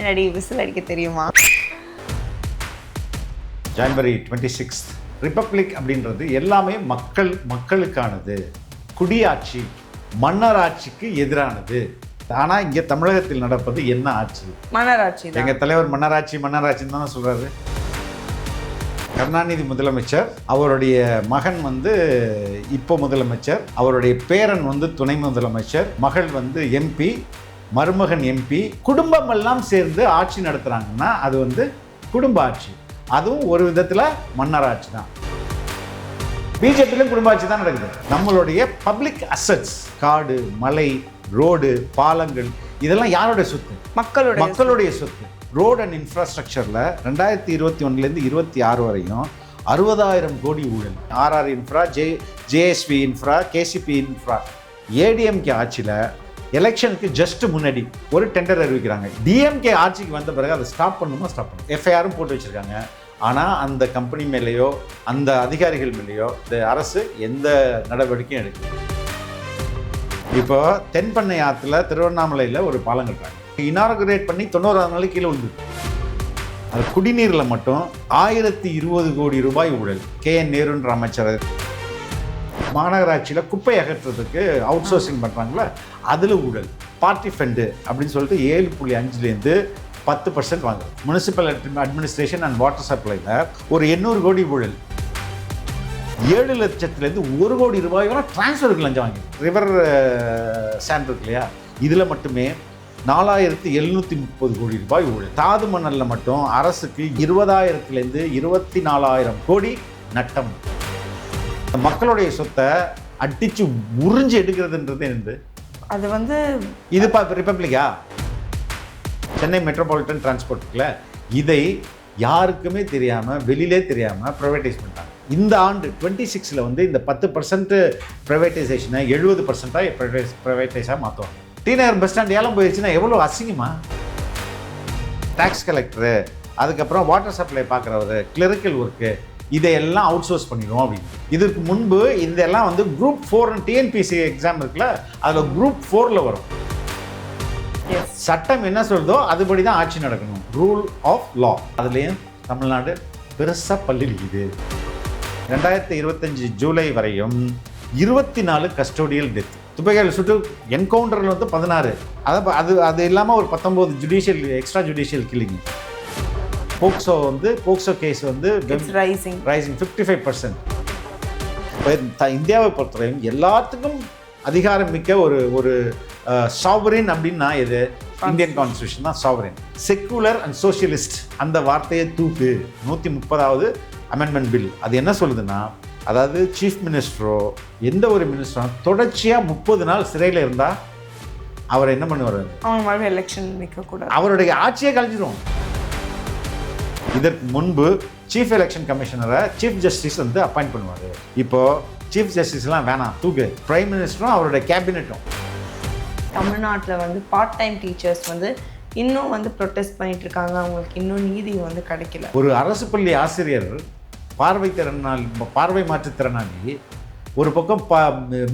என்னடி விசில் அடிக்க தெரியுமா? ஜனவரி 26 ரிப்பப்ளிக் அப்படின்றது எல்லாமே மக்களுக்கானது, குடியாட்சி, மன்னராட்சிக்கு எதிரானது. ஆனால் இங்கே தமிழகத்தில் நடப்பது என்ன ஆட்சி? மன்னராட்சி. எங்கள் தலைவர் மன்னராட்சின்னு தானே சொல்கிறாரு. கருணாநிதி முதலமைச்சர், அவருடைய மகன் இப்போ முதலமைச்சர், அவருடைய பேரன் துணை முதலமைச்சர், மகள் எம்பி, மருமகன் எம்பி, குடும்பம் எல்லாம் சேர்ந்து ஆட்சி நடத்துகிறாங்கன்னா அது குடும்ப ஆட்சி. அதுவும் ஒரு விதத்தில் மன்னராட்சி தான். பிஜேபியிலும் குடும்ப ஆட்சி தான் நடக்குது. நம்மளுடைய பப்ளிக் அசட்ஸ், காடு, மலை, ரோடு, பாலங்கள், இதெல்லாம் யாருடைய சொத்து? மக்களுடைய சொத்து. ரோட் அண்ட் இன்ஃப்ராஸ்ட்ரக்சரில் 2021 26 வரையும் 60,000 கோடி ஊழல். RR infra, JSP infra, KCP infra. ADMK ஆட்சியில் எலெக்ஷனுக்கு ஜஸ்ட் முன்னாடி ஒரு டெண்டர் அறிவிக்கிறாங்க. டிஎம்கே ஆட்சிக்கு வந்த பிறகு அதை ஸ்டாப் பண்ணணும். எஃப்ஐஆரும் போட்டு வச்சுருக்காங்க. ஆனால் அந்த கம்பெனி மேலேயோ அந்த அதிகாரிகள் மேலேயோ இந்த அரசு எந்த நடவடிக்கையும் எடுக்கல. இப்போ தென்பண்ணை ஆற்றுல திருவண்ணாமலையில் ஒரு பாலம் கட்டுறாங்க. இனாகுரேட் பண்ணி 90ஆவது நாளைக்கு கீழே விழுந்து. அது குடிநீரில் மட்டும் 1020 கோடி ரூபாய் ஊழல். KN நேருன்ற அமைச்சர் மாநகராட்சியில் குப்பை அகற்றுறதுக்கு அவுட் சோர்சிங் பண்ணுறாங்களே, அதில் ஊழல். பார்ட்டி ஃபண்டு அப்படின்னு சொல்லிட்டு 7.5லேருந்து 10% வாங்குது. முனிசிபல் அட்மினிஸ்ட்ரேஷன் அண்ட் வாட்டர் சப்ளையில் ஒரு 800 கோடி ஊழல். 7 லட்சத்துலேருந்து 1 கோடி ரூபாய் வரை டிரான்ஸ்ஃபருக்கு லஞ்சம் வாங்கி. ரிவர் சாண்ட் இருக்கு இல்லையா, இதில் மட்டுமே 4730 கோடி ரூபாய் ஊழல். தாது மணலில் மட்டும் அரசுக்கு 20,000லேருந்து 24,000 கோடி நட்டம். மக்களுடைய சொத்தை அடித்து உறிஞ்சு எடுக்கிறதுன்றது என்னது? அது இது ரிப்பப்ளிக்கா? சென்னை மெட்ரோபாலிட்டன் டிரான்ஸ்போர்ட் இருக்குல்ல, இதை யாருக்குமே தெரியாமல், வெளியிலே தெரியாமல் ப்ரைவேட்டைஸ் பண்ணிட்டாங்க. இந்த ஆண்டு 26ல் இந்த 10% ப்ரைவேட்டைசேஷனை 70%ஆக ப்ரைவேட்டைஸாக மாற்றுவாங்க. டிநகர் பஸ் ஸ்டாண்ட் ஏலம் போயிடுச்சுன்னா எவ்வளோ அசிங்கமா? டேக்ஸ் கலெக்டரு, அதுக்கப்புறம் வாட்டர் சப்ளை பார்க்குறவர், கிளரிக்கல் ஒர்க்கு, இதையெல்லாம் அவுட் சோர்ஸ் பண்ணிடுவோம் அப்படின்னு. இதுக்கு முன்பு இதெல்லாம் குரூப் 4 டிஎன்பிசி எக்ஸாம் இருக்குல்ல, அதில் குரூப் 4ல் வரும். சட்டம் என்ன சொல்றதோ அதுபடி தான் ஆட்சி நடக்கணும். Rule of law. அதுலேயும் தமிழ்நாடு பெருசாக பள்ளிக்குது. 2025 ஜூலை வரையும் 24 கஸ்டோடியல் டெத். துப்பாக்கியால் சுட்டு என்கவுண்டரில் 16. அது இல்லாமல் ஒரு 19 judicial extra judicial killing. POCSO case rising 55%. இந்தியாவை பொறுத்தவரையும் எல்லாத்துக்கும் அதிகாரம் மிக்க ஒரு சாவரின் அப்படின்னா எது? இந்தியன் கான்ஸ்டியூஷன் தான் சாவரின். செக்குலர் அண்ட் சோசியலிஸ்ட் அந்த வார்த்தையை தூக்கு. 130வது அமெண்ட்மெண்ட் பில் அது என்ன சொல்லுதுன்னா, அதாவது சீஃப் மினிஸ்டரோ எந்த ஒரு மினிஸ்டரோ தொடர்ச்சியாக 30 நாள் சிறையில் இருந்தால் அவர் என்ன பண்ணுவார்? அவங்க எலெக்ஷன் நிற்கக்கூடாது. அவருடைய ஆட்சியை கழிஞ்சிடும். இதற்கு முன்பு சீஃப் எலெக்ஷன் கமிஷனரை சீஃப் ஜஸ்டிஸ் அப்பாயிண்ட் பண்ணுவார். இப்போது சீஃப் ஜஸ்டிஸ்லாம் வேணாம், தூக்கு. பிரைம் மினிஸ்டரும் அவருடைய கேபினெட்டும். தமிழ்நாட்டில் பார்ட் டைம் டீச்சர்ஸ் இன்னும் ப்ரொட்டஸ்ட் பண்ணிட்டு இருக்காங்க. அவங்களுக்கு இன்னும் நீதி கிடைக்கல. ஒரு அரசு பள்ளி ஆசிரியர் பார்வை மாற்றுத்திறனாளி ஒரு பக்கம்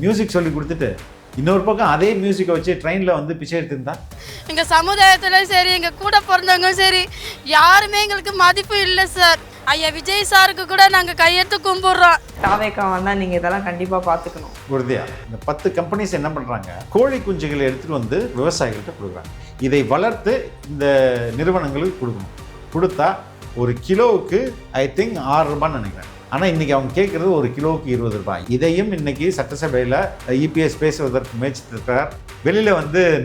மியூசிக் சொல்லி கொடுத்துட்டு இன்னொரு பக்கம் அதே மியூசிக்கை வச்சு ட்ரெயினில் பிச்சை எடுத்துருந்தா, எங்கள் சமுதாயத்தில் சரி, எங்கள் கூட பிறந்தவங்க சரி, யாருமே எங்களுக்கு மதிப்பு இல்லை சார். ஐயா விஜய் சாருக்கு கூட நாங்கள் கையெடுத்து கும்பிட்றோம். தாவேக்கா வந்தால் நீங்கள் இதெல்லாம் கண்டிப்பாக பார்த்துக்கணும். உறுதியா இந்த 10 கம்பெனிஸ் என்ன பண்ணுறாங்க? கோழி குஞ்சுகளை எடுத்துகிட்டு விவசாயிகள்கிட்ட கொடுக்குறாங்க. இதை வளர்த்து இந்த நிறுவனங்களுக்கு கொடுக்கணும். கொடுத்தா ஒரு கிலோவுக்கு ஐ திங்க் 6 ரூபான்னு நினைக்கிறேன். ஆனால் இன்றைக்கி அவங்க கேட்குறது ஒரு கிலோவுக்கு 20 ரூபாய். இதையும் இன்றைக்கி சட்டசபையில் இபிஎஸ் பேசுவதற்கு முயற்சித்திருக்கிறார். வெளியில்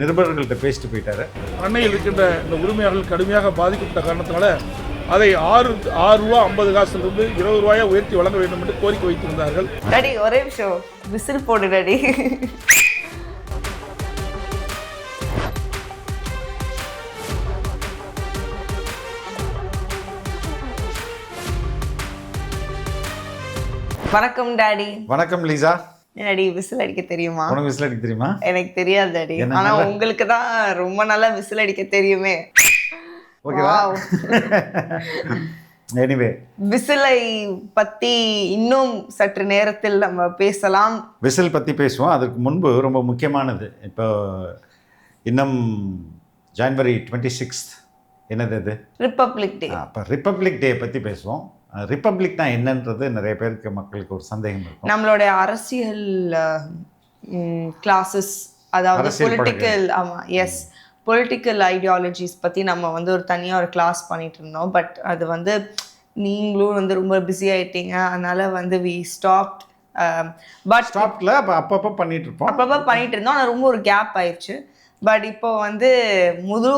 நிருபர்கள்ட்ட பேசிட்டு போயிட்டார். அன்னையில் இருக்கின்ற இந்த உரிமையாளர்கள் கடுமையாக பாதிக்கப்பட்ட காரணத்தினால அதை 6 ரூபா 50 காசுலேருந்து 20 ரூபாயை உயர்த்தி வழங்க வேண்டும் என்று கோரிக்கை வைத்திருந்தார்கள். டாடி ஒரே விஷயம், விசில் போடு டாடி. வணக்கம் டாடி. வணக்கம் லீசா. டாடி விசில் அடிக்க தெரியுமா? உனக்கு விசில் அடிக்க தெரியுமா? எனக்கு தெரியாது டாடி. ஆனா உங்களுக்கு தான் ரொம்ப நல்லா விசில் அடிக்க தெரியுமே. ஓகேவா? எனிவே, விசிலை பத்தி இன்னும் சற்று நேரத்தில் நம்ம பேசலாம். விசில் பற்றி பேசுவோம். அதுக்கு முன்பு ரொம்ப முக்கியமானது, இப்போ இன்னும் ஜனவரி 26 என்னது அது? ரிப்பப்ளிக் டே. அப்போ ரிப்பப்ளிக் டே பற்றி பேசுவோம். ரிப்பப்ளிக்னா என்னன்றது நிறைய பேருக்கு மக்களுக்கு ஒரு சந்தேகம் இருக்கும். நம்மளுடைய அரசியல் கிளாஸஸ், அதாவது அரசியல் பொலிட்டிக்கல், ஆமாம், எஸ், பொலிட்டிக்கல் ஐடியாலஜிஸ் பற்றி நம்ம வந்து ஒரு தனியாக ஒரு கிளாஸ் பண்ணிட்டு இருந்தோம். பட் அது வந்து நீங்களும் வந்து ரொம்ப பிஸி ஆகிட்டீங்க, அதனால் வந்து வி ஸ்டாப்ட். பட் ஸ்டாப்ல அப்பப்போ பண்ணிட்டு இருப்போம், அப்பப்போ பண்ணிட்டு இருந்தோம். ஆனால் ரொம்ப ஒரு கேப் ஆயிடுச்சு. பட் இப்போ வந்து முழு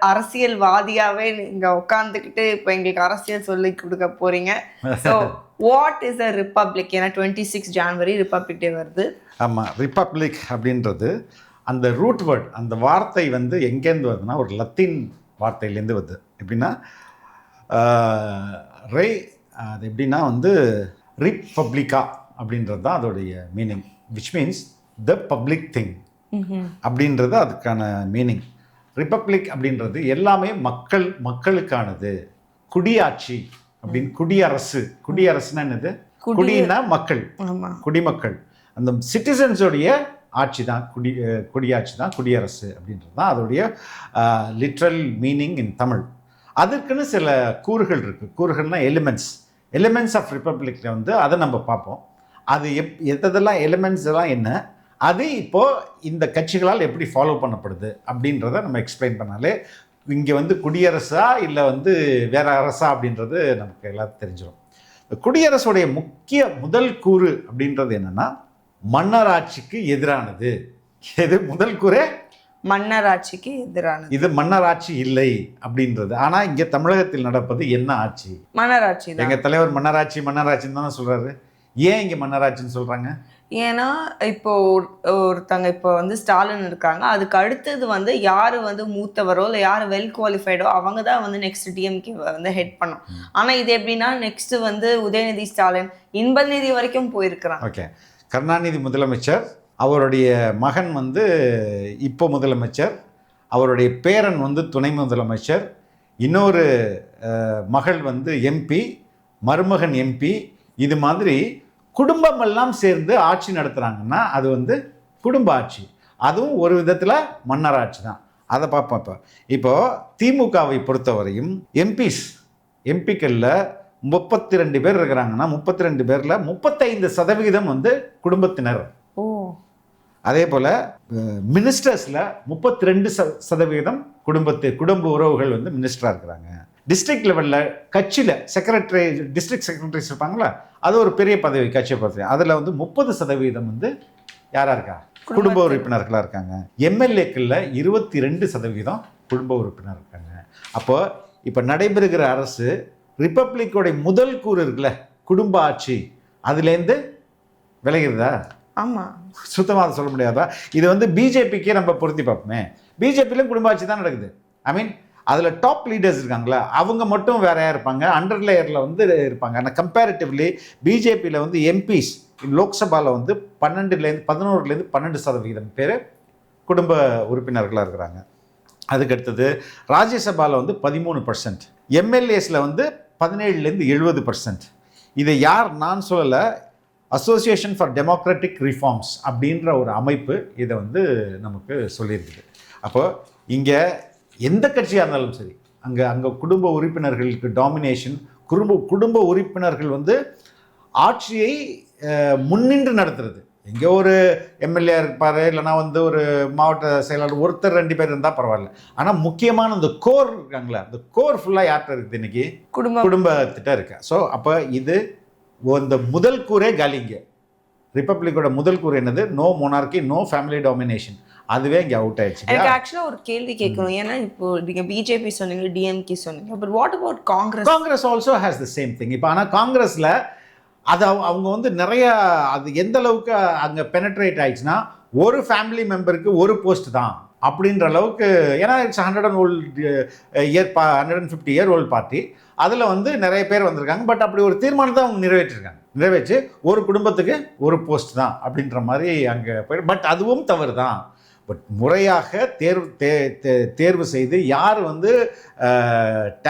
அரசியல்வாதியாகவே நீங்கள் உட்காந்துக்கிட்டு இப்போ எங்களுக்கு அரசியல் சொல்லி கொடுக்க போகிறீங்க. So what is a republic? ஏன்னா 26 ஜனவரி ரிப்பப்ளிக் டே வருது. ஆமாம், ரிப்பப்ளிக் அப்படின்றது அந்த ரூட் வேர்ட், அந்த வார்த்தை வந்து எங்கேருந்து வருதுன்னா ஒரு லத்தீன் வார்த்தையிலேருந்து வருது. எப்படின்னா அது எப்படின்னா வந்து ரிப்பப்ளிகா அப்படின்றது தான் அதோடைய meaning, which means the public thing அப்படின்றது அதுக்கான மீனிங். ரிப்பப்ளிக் அப்படின்றது எல்லாமே மக்களுக்கானது. குடியாட்சி அப்படின்னு, குடியரசுனா என்னது? குடினா மக்கள், குடிமக்கள், அந்த சிட்டிசன்ஸோடைய ஆட்சி தான் குடியாட்சி தான் குடியரசு அப்படின்றது தான் அதோடைய லிட்ரல் மீனிங் இன் தமிழ். அதுக்குன்னு சில கூறுகள் இருக்குது. கூறுகள்னால் எலிமெண்ட்ஸ் ஆஃப் ரிப்பப்ளிக்கில் வந்து அதை நம்ம பார்ப்போம். அது எதெல்லாம் எலிமெண்ட்ஸ் எல்லாம் என்ன, அது இப்போது இந்த கட்சிகளால் எப்படி ஃபாலோ பண்ணப்படுது அப்படின்றத நம்ம எக்ஸ்பிளைன் பண்ணாலே இங்கே வந்து குடியரசா இல்லை வந்து வேற அரசா அப்படின்றது நமக்கு எல்லாத்துக்கும் தெரிஞ்சிடும். குடியரசுடைய முதல் கூறு அப்படின்றது என்னென்னா மன்னராட்சிக்கு எதிரானது. எது முதல் கூறே? மன்னராட்சிக்கு எதிரானது. இது மன்னராட்சி இல்லை அப்படின்றது. ஆனால் இங்கே தமிழகத்தில் நடப்பது என்ன ஆட்சி? மன்னராட்சி. எங்கள் தலைவர் மன்னராட்சின்னு தானே சொல்கிறாரு. ஏன் இங்கே மன்னராட்சின்னு சொல்கிறாங்க? ஏன்னா இப்போ ஒருத்தங்க இப்போ வந்து ஸ்டாலின் இருக்காங்க, அதுக்கு அடுத்தது வந்து யார் வந்து மூத்தவரோ இல்லை யார் வெல் குவாலிஃபைடோ அவங்க தான் வந்து நெக்ஸ்ட் டிஎம்கே வந்து ஹெட் பண்ணோம். ஆனால் இது எப்படின்னா நெக்ஸ்ட் வந்து உதயநிதி ஸ்டாலின் இன்பநிதி வரைக்கும் போயிருக்கிறாங்க. ஓகே, கருணாநிதி முதலமைச்சர், அவருடைய மகன் வந்து இப்போ முதலமைச்சர், அவருடைய பேரன் வந்து துணை முதலமைச்சர், இன்னொரு மகள் வந்து எம்பி, மருமகன் எம்பி. இது மாதிரி குடும்பமெல்லாம் சேர்ந்து ஆட்சி நடத்துகிறாங்கன்னா அது வந்து குடும்ப ஆட்சி. அதுவும் ஒரு விதத்தில் மன்னராட்சி தான். அதை பார்ப்போம். இப்போது திமுகவை பொறுத்தவரையும் எம்பிக்களில் 32 பேர் இருக்கிறாங்கன்னா 32 பேரில் 35% வந்து குடும்பத்தினர். அதே போல் மினிஸ்டர்ஸில் 32% குடும்ப உறவுகள் வந்து மினிஸ்டராக இருக்கிறாங்க. டிஸ்ட்ரிக்ட் லெவலில் கட்சியில் டிஸ்ட்ரிக்ட் செக்ரட்டரிஸ் இருப்பாங்களா, அது ஒரு பெரிய பதவி, கட்சியை பதவி. அதில் வந்து 30% வந்து யாராக இருக்கா? குடும்ப உறுப்பினர்களாக இருக்காங்க. எம்எல்ஏக்களில் 22% குடும்ப உறுப்பினர் இருக்காங்க. அப்போது இப்போ நடைபெறுகிற அரசு ரிப்பப்ளிக்கோடைய முதல் கூறு இருக்குல்ல, குடும்ப ஆட்சி, அதுலேருந்து விளைகிறதா? ஆமாம், சுத்தமாக அதை சொல்ல முடியாதா? இது வந்து பிஜேபிக்கே நம்ம பொருத்தி பார்ப்போமே. பிஜேபியிலும் குடும்ப ஆட்சி தான் நடக்குது. ஐ மீன் அதில் டாப் லீடர்ஸ் இருக்காங்களா, அவங்க மட்டும் வேறையாக இருப்பாங்க, அண்டர் லேயரில் வந்து இருப்பாங்க. ஆனால் கம்பேரிட்டிவ்லி பிஜேபியில் வந்து எம்பிஸ் லோக்சபாவில் வந்து 11% 12% பேர் குடும்ப உறுப்பினர்களாக இருக்கிறாங்க. அதுக்கடுத்தது ராஜ்யசபாவில் வந்து 13%, எம்எல்ஏஸில் வந்து 17% 70%. இதை நான் சொல்லலை, அசோசியேஷன் ஃபார் டெமோக்ராட்டிக் ரிஃபார்ம்ஸ் அப்படின்ற ஒரு அமைப்பு இதை வந்து நமக்கு சொல்லியிருக்குது. அப்போது இங்கே எந்த கட்சியாக இருந்தாலும் சரி, அங்கே குடும்ப உறுப்பினர்களுக்கு டாமினேஷன், குடும்ப உறுப்பினர்கள் வந்து ஆட்சியை முன்னின்று நடத்துறது. எங்கே ஒரு எம்எல்ஏ இருப்பார், இல்லைனா வந்து ஒரு மாவட்ட செயலாளர் ஒருத்தர் 2 பேர் இருந்தால் பரவாயில்ல. ஆனால் முக்கியமான அந்த கோர் இருக்காங்களே, அந்த கோர் ஃபுல்லாக யார்கிட்ட இருக்குது? இன்றைக்கி குடும்பத்திட்ட இருக்கு. ஸோ அப்போ இது இந்த முதல் கூரே காலிங்க. ரிப்பப்ளிக்கோட முதல் கூறு என்னது? No monarchy, no family domination. அதுவே இங்கே அவுட் ஆயிடுச்சு. எனக்கு ஆக்சுவலாக ஒரு கேள்வி கேட்கணும். ஏன்னா இப்போ நீங்கள் பிஜேபி சொன்னீங்க, டிஎம்கே சொன்னீங்க, but what about Congress? Congress also has the same thing. இப்போ ஆனால் காங்கிரஸில் அது அவங்க வந்து நிறைய, அது எந்த அளவுக்கு அங்கே பெனட்ரேட் ஆயிடுச்சுன்னா ஒரு ஃபேமிலி மெம்பருக்கு ஒரு போஸ்ட் தான் அப்படின்ற அளவுக்கு. ஏன்னா இட்ஸ் 150 இயர் ஓல்டு பார்ட்டி. அதில் வந்து நிறைய பேர் வந்திருக்காங்க. பட் அப்படி ஒரு தீர்மானத்தை அவங்க நிறைவேற்றி ஒரு குடும்பத்துக்கு ஒரு போஸ்ட் தான் அப்படின்ற மாதிரி அங்கே போய். பட் அதுவும் தவறு தான். பட் முறையாக தேர்வு செய்து யார் வந்து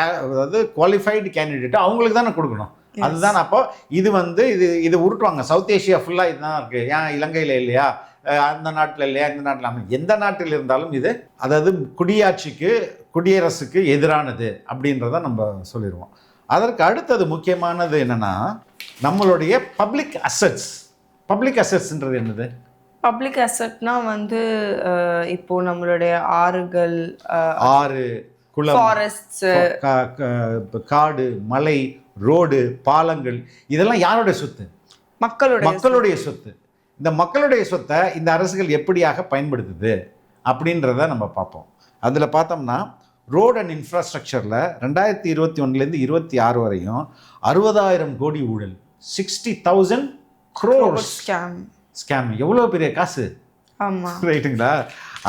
அதாவது குவாலிஃபைடு கேண்டிடேட்டோ அவங்களுக்கு தானே கொடுக்கணும். அதுதான். அப்போ இது வந்து இது உருட்டுவாங்க. சவுத் ஏஷியா ஃபுல்லாக இதுதான் இருக்குது. ஏன் இலங்கையில் இல்லையா, அந்த நாட்டில் இல்லையா இந்த நாட்டில் எந்த நாட்டில் இருந்தாலும் இது அதாவது குடியரசுக்கு எதிரானது அப்படின்றத நம்ம சொல்லிடுவோம். அதற்கு அடுத்தது முக்கியமானது என்னன்னா நம்மளுடைய பப்ளிக் அசெட்ஸ்ன்றது என்னது? பப்ளிக் அசெட்னா வந்து இப்போ நம்மளுடைய ஆறுகள், ஆறு, குளம், ஃபாரஸ்ட்ஸ், காடு, மலை, ரோடு, பாலங்கள் இதெல்லாம் யாருடைய சொத்து? மக்களுடைய சொத்து. இந்த மக்களுடைய சொத்தை இந்த அரசுகள் எப்படியாக பயன்படுத்துது அப்படின்றத நம்ம பார்ப்போம். அதில் பார்த்தோம்னா ரோட் அண்ட் இன்ஃப்ராஸ்ட்ரக்சரில் 2021 26 வரையும் 60,000 கோடி ஊழல், 60,000 crores ஸ்கேம். எவ்வளோ பெரிய காசு, ரைட்டுங்களா?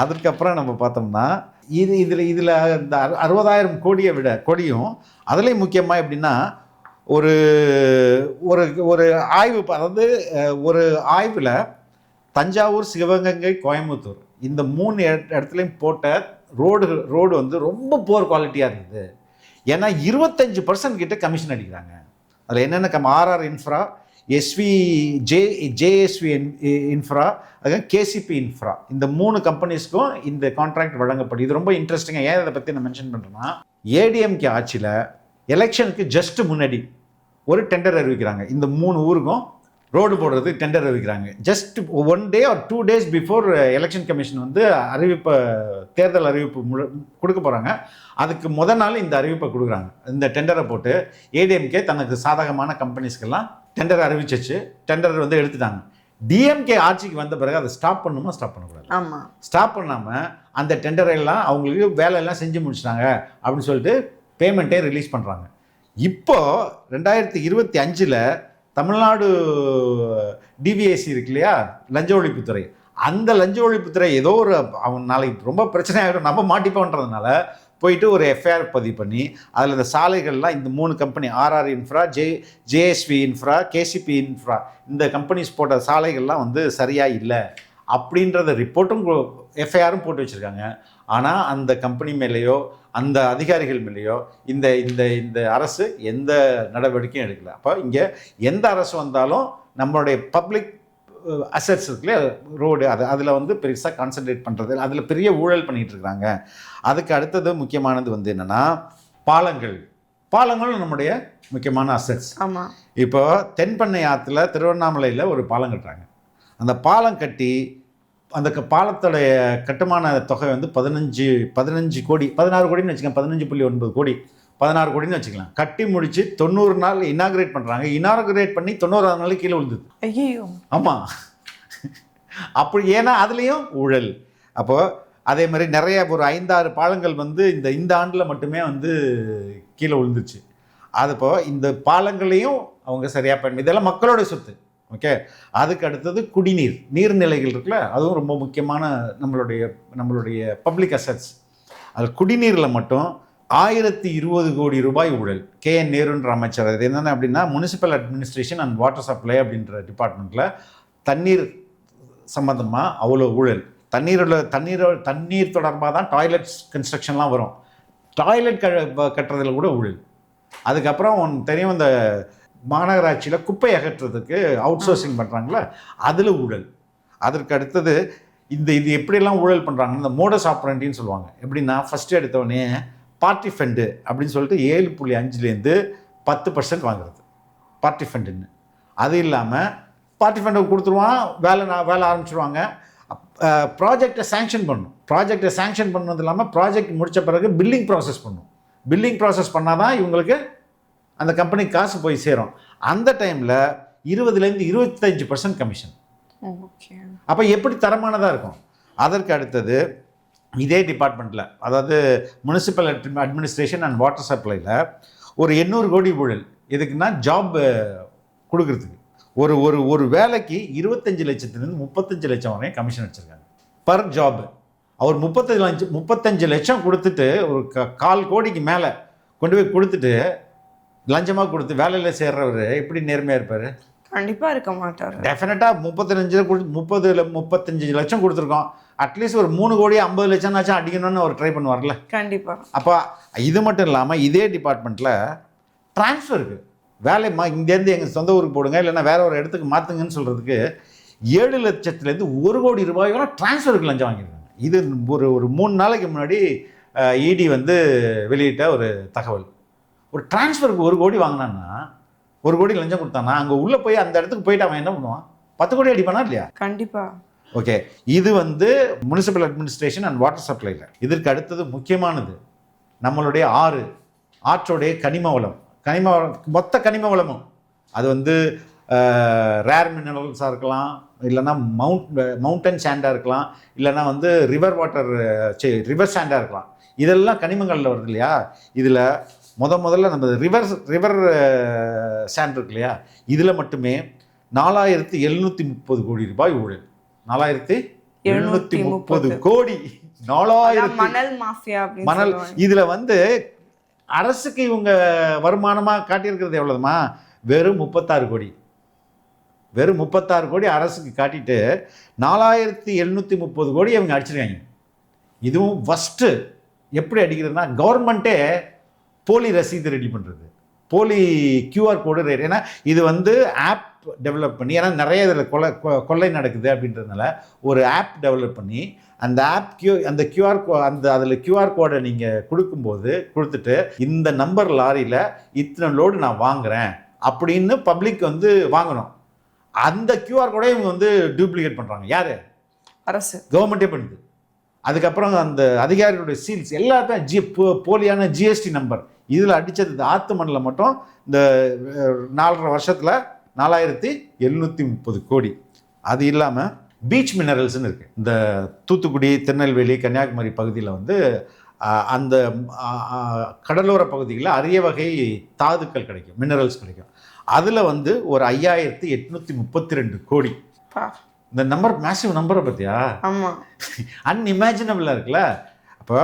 அதுக்கப்புறம் நம்ம பார்த்தோம்னா இதில் இந்த 60,000 கோடியும் அதுலேயும் முக்கியமாக எப்படின்னா ஒரு ஒரு ஒரு ஆய்வு, அதாவது ஒரு ஆய்வில் தஞ்சாவூர், சிவகங்கை, கோயம்புத்தூர் இந்த 3 இடத்துலையும் போட்ட ரோடு வந்து ரொம்ப புவர் குவாலிட்டியாக இருக்குது. ஏன்னா 25% கிட்ட கமிஷன் அடிக்கிறாங்க. அதில் என்னென்ன ஆர்ஆர் இன்ஃப்ரா, ஜேஎஸ்வி இன்ஃப்ரா, அதுக்கு கேசிபி இன்ஃப்ரா, இந்த 3 கம்பெனிஸ்க்கும் இந்த கான்ட்ராக்ட் வழங்கப்படுது. இது ரொம்ப இன்ட்ரெஸ்டிங்காக. ஏன் இதை பற்றி நான் மென்ஷன் பண்ணுறேன்னா, ஏடிஎம்கே ஆட்சியில் எலெக்ஷனுக்கு ஜஸ்ட் முன்னாடி ஒரு டெண்டர் அறிவிக்கிறாங்க. இந்த 3 ஊருக்கும் ரோடு போடுறது டெண்டர் அறிவிக்கிறாங்க. Just 1 day or 2 days before election commission வந்து தேர்தல் அறிவிப்பு கொடுக்க போகிறாங்க. அதுக்கு முதல் நாள் இந்த அறிவிப்பை கொடுக்குறாங்க. இந்த டெண்டரை போட்டு ஏடிஎம்கே தனக்கு சாதகமான கம்பெனிஸ்க்கெல்லாம் டெண்டர் அறிவிச்சிச்சு. டெண்டர் வந்து எடுத்துட்டாங்க. டிஎம்கே ஆட்சிக்கு வந்த பிறகு அதை ஸ்டாப் பண்ணணுமா? ஸ்டாப் பண்ணக்கூடாது. ஆமாம், ஸ்டாப் பண்ணாமல் அந்த டெண்டரெல்லாம் அவங்களுக்கு வேலையெல்லாம் செஞ்சு முடிச்சிட்டாங்க அப்படின்னு சொல்லிட்டு பேமெண்ட்டே ரிலீஸ் பண்ணுறாங்க. இப்போது 2025 தமிழ்நாடு டிவிஎஸ்சி இருக்கு இல்லையா, லஞ்ச ஒழிப்புத்துறை, அந்த லஞ்ச ஒழிப்புத்துறை ஏதோ ஒரு அவன் நாளைக்கு ரொம்ப பிரச்சனை ஆகிடும், நம்ம மாட்டிப்போன்றதுனால போயிட்டு ஒரு எஃப்ஐஆர் பதிவு பண்ணி அதில் இந்த சாலைகள்லாம் இந்த 3 company RR infra, JSV infra, KCP infra, இந்த கம்பெனிஸ் போட்ட சாலைகள்லாம் வந்து சரியாக இல்லை அப்படின்றத ரிப்போர்ட்டும் எஃப்ஐஆரும் போட்டு வச்சுருக்காங்க. ஆனால் அந்த கம்பெனி மேலேயோ அந்த அதிகாரிகள் மேலேயோ இந்த இந்த இந்த அரசு எந்த நடவடிக்கையும் எடுக்கல. அப்போ இங்கே எந்த அரசு வந்தாலும் நம்மளுடைய பப்ளிக் அசெட்ஸ் இருக்குல்லையா, ரோடு, அதில் வந்து பெருசாக கான்சன்ட்ரேட் பண்ணுறது, அதில் பெரிய ஊழல் பண்ணிகிட்டு இருக்கிறாங்க. அதுக்கு அடுத்தது முக்கியமானது வந்து என்னென்னா பாலங்களும் நம்முடைய முக்கியமான அசெட்ஸ். ஆமாம். இப்போ தென்பண்ணை ஆற்றுல திருவண்ணாமலையில் ஒரு பாலம் கட்டுறாங்க. அந்த பாலம் கட்டி அந்த பாலத்தோடைய கட்டுமான தொகை வந்து 16 கோடின்னு வச்சுக்கலாம், 15.9 கோடி, 16 கோடின்னு வச்சுக்கலாம். கட்டி முடிச்சு 90 நாள் இனாகுரேட் பண்ணுறாங்க. இனாகுரேட் பண்ணி 90ஆவது நாள் கீழே விழுந்தது. ஐயோ, ஆமாம். அப்படி ஏன்னா அதுலேயும் ஊழல். அப்போது அதே மாதிரி நிறைய ஒரு 5-6 பாலங்கள் வந்து இந்த ஆண்டில் மட்டுமே வந்து கீழே விழுந்துச்சு. அதுப்போ இந்த பாலங்களையும் அவங்க சரியாக பயன்படுத்தி, இதெல்லாம் மக்களோட சொத்து. ஓகே. அதுக்கு அடுத்தது குடிநீர், நீர்நிலைகள் இருக்குல்ல, அதுவும் ரொம்ப முக்கியமான நம்மளுடைய பப்ளிக் அசெட்ஸ். அது குடிநீரில் மட்டும் 1020 கோடி ரூபாய் ஊழல். KN நேருன்ற அமைச்சர். அது என்னென்ன அப்படின்னா municipal administration and water supply அப்படின்ற டிபார்ட்மெண்ட்டில் தண்ணீர் சம்மந்தமாக அவ்வளோ ஊழல். தண்ணீர் தொடர்பாக தான் டாய்லெட்ஸ் கன்ஸ்ட்ரக்ஷன்லாம் வரும். டாய்லெட் கட்டுறதுல கூட ஊழல். அதுக்கப்புறம் தெரியும், இந்த மாநகராட்சியில் குப்பை அகற்றுறதுக்கு அவுட் சோர்சிங் பண்ணுறாங்களே, அதில் ஊழல். அதற்கு அடுத்தது இது எப்படியெல்லாம் ஊழல் பண்ணுறாங்கன்னா, இந்த மோடஸ் ஆப்ரண்டின்னு சொல்லுவாங்க. எப்படின்னா ஃபஸ்ட்டு எடுத்தோடனே பார்ட்டி ஃபண்டு அப்படின்னு சொல்லிட்டு 7.5லேருந்து 10% வாங்குறது பார்ட்டி ஃபண்டுன்னு. அது இல்லாமல் பார்ட்டி ஃபண்டை கொடுத்துருவான், வேலை ஆரம்பிச்சிடுவாங்க. ப்ராஜெக்டை சேங்ஷன் பண்ணணும். ப்ராஜெக்டை சேங்ஷன் பண்ணது இல்லாமல் ப்ராஜெக்ட் முடித்த பிறகு பில்லிங் ப்ராசஸ் பண்ணணும். பில்லிங் ப்ராசஸ் பண்ணால் தான் இவங்களுக்கு அந்த கம்பெனிக்கு காசு போய் சேரும். அந்த டைமில் 20லேருந்து 25% கமிஷன். அப்போ எப்படி தரமானதாக இருக்கும்? அதற்கு அடுத்தது இதே டிபார்ட்மெண்ட்டில், அதாவது முனிசிபல் அட்மினிஸ்ட்ரேஷன் அண்ட் வாட்டர் சப்ளையில் ஒரு 800 கோடி ஊழல். எதுக்குன்னா ஜாப் கொடுக்குறதுக்கு. ஒரு வேலைக்கு 25 லட்சத்துலேருந்து 35 லட்சம் வரையும் கமிஷன் வச்சுருக்காங்க பர் ஜாப். அவர் 35 லட்சம் கொடுத்துட்டு ஒரு 1/4 கோடிக்கு மேலே கொண்டு போய் கொடுத்துட்டு லஞ்சமாக கொடுத்து வேலையில் சேர்றவர் எப்படி நேர்மையாக இருப்பார்? கண்டிப்பாக இருக்க மாட்டார். டெஃபினட்டாக 35 லட்சம் கொடுத்துருக்கோம், அட்லீஸ்ட் ஒரு 3 கோடி 50 லட்சம்னாச்சும் அடிக்கணும்னு அவர் ட்ரை பண்ணுவார்ல. கண்டிப்பாக. அப்போ இது மட்டும் இல்லாமல் இதே டிபார்ட்மெண்ட்டில் ட்ரான்ஸ்ஃபருக்கு வேலை இங்கேருந்து எங்கள் சொந்த ஊருக்கு போடுங்க, இல்லைன்னா வேற ஒரு இடத்துக்கு மாற்றுங்கன்னு சொல்கிறதுக்கு 7 லட்சத்துலேருந்து 1 கோடி ரூபாய் வரை டிரான்ஸ்ஃபருக்கு லஞ்சம் வாங்கியிருக்காங்க. இது ஒரு 3 நாளைக்கு முன்னாடி இடி வந்து வெளியிட்ட ஒரு தகவல். ஒரு டிரான்ஸ்ஃபருக்கு 1 கோடி வாங்கினான்னா 1 கோடி லஞ்சம் கொடுத்தானா அங்கே உள்ளே போய் அந்த இடத்துக்கு போயிட்டு அவன் என்ன பண்ணுவான்? 10 கோடி அடிப்பானா இல்லையா? கண்டிப்பா. ஓகே, இது வந்து முனிசிபல் அட்மினிஸ்ட்ரேஷன் அண்ட் வாட்டர் சப்ளைல. இதற்கு அடுத்தது முக்கியமானது நம்மளுடைய ஆற்றோடைய கனிம வளம். மொத்த கனிம வளமும் அது வந்து ரேர் மினரல்ஸாக இருக்கலாம், இல்லைன்னா மவுண்டன் சாண்டாக இருக்கலாம், இல்லைன்னா வந்து ரிவர் சாண்டாக இருக்கலாம். இதெல்லாம் கனிமங்களில் வருது இல்லையா? இதில் முதல்ல நம்ம ரிவர் சாண்ட் இருக்கு இல்லையா? இதில் மட்டுமே 4730 கோடி ரூபாய் ஊழல். 4730 கோடி. 4000 மணல் மாஃபியா. மணல். இதில் வந்து அரசுக்கு இவங்க வருமானமாக காட்டியிருக்கிறது எவ்வளவுமா? வெறும் 36 கோடி. வெறும் 36 கோடி அரசுக்கு காட்டிட்டு 4730 கோடி அவங்க அடிச்சிருக்காங்க. இதுவும் ஃபஸ்ட்டு எப்படி அடிக்கிறதுனா, கவர்மெண்ட்டே போலி ரசீது ரெடி பண்ணுறது, போலி கியூஆர் கோடு ரெடி. ஏன்னா இது வந்து ஆப் டெவலப் பண்ணி, ஏன்னா நிறைய இதில் கொள்ளை நடக்குது அப்படின்றதுனால ஒரு ஆப் டெவலப் பண்ணி அந்த ஆப் அந்த அதில் கியூஆர் கோடை நீங்கள் கொடுத்துட்டு இந்த நம்பர் லாரியில் இத்தனை லோடு நான் வாங்குகிறேன் அப்படின்னு பப்ளிக் வந்து வாங்கணும். அந்த கியூஆர் கோடை இவங்க வந்து டூப்ளிகேட் பண்ணுறாங்க. யார்? அரசு, கவர்மெண்ட்டே பண்ணுது. அதுக்கப்புறம் அந்த அதிகாரிகளுடைய சீல்ஸ் எல்லாத்தையும் போலியான ஜிஎஸ்டி நம்பர் இதில் அடித்தது. ஆத்து மண்ணில் மட்டும் இந்த 4.5 வருஷத்தில் 4730 கோடி. அது இல்லாமல் பீச் மினரல்ஸ்னு இருக்குது. இந்த தூத்துக்குடி, திருநெல்வேலி, கன்னியாகுமரி பகுதியில் வந்து அந்த கடலோர பகுதிகளில் அரிய வகை தாதுக்கள் கிடைக்கும், மினரல்ஸ் கிடைக்கும். அதில் வந்து ஒரு 5832 கோடி. இந்த நம்பர் மேசிவ் நம்பரை பற்றியா? ஆமாம், அன்இமேஜினபிளாக இருக்குல்ல. அப்போ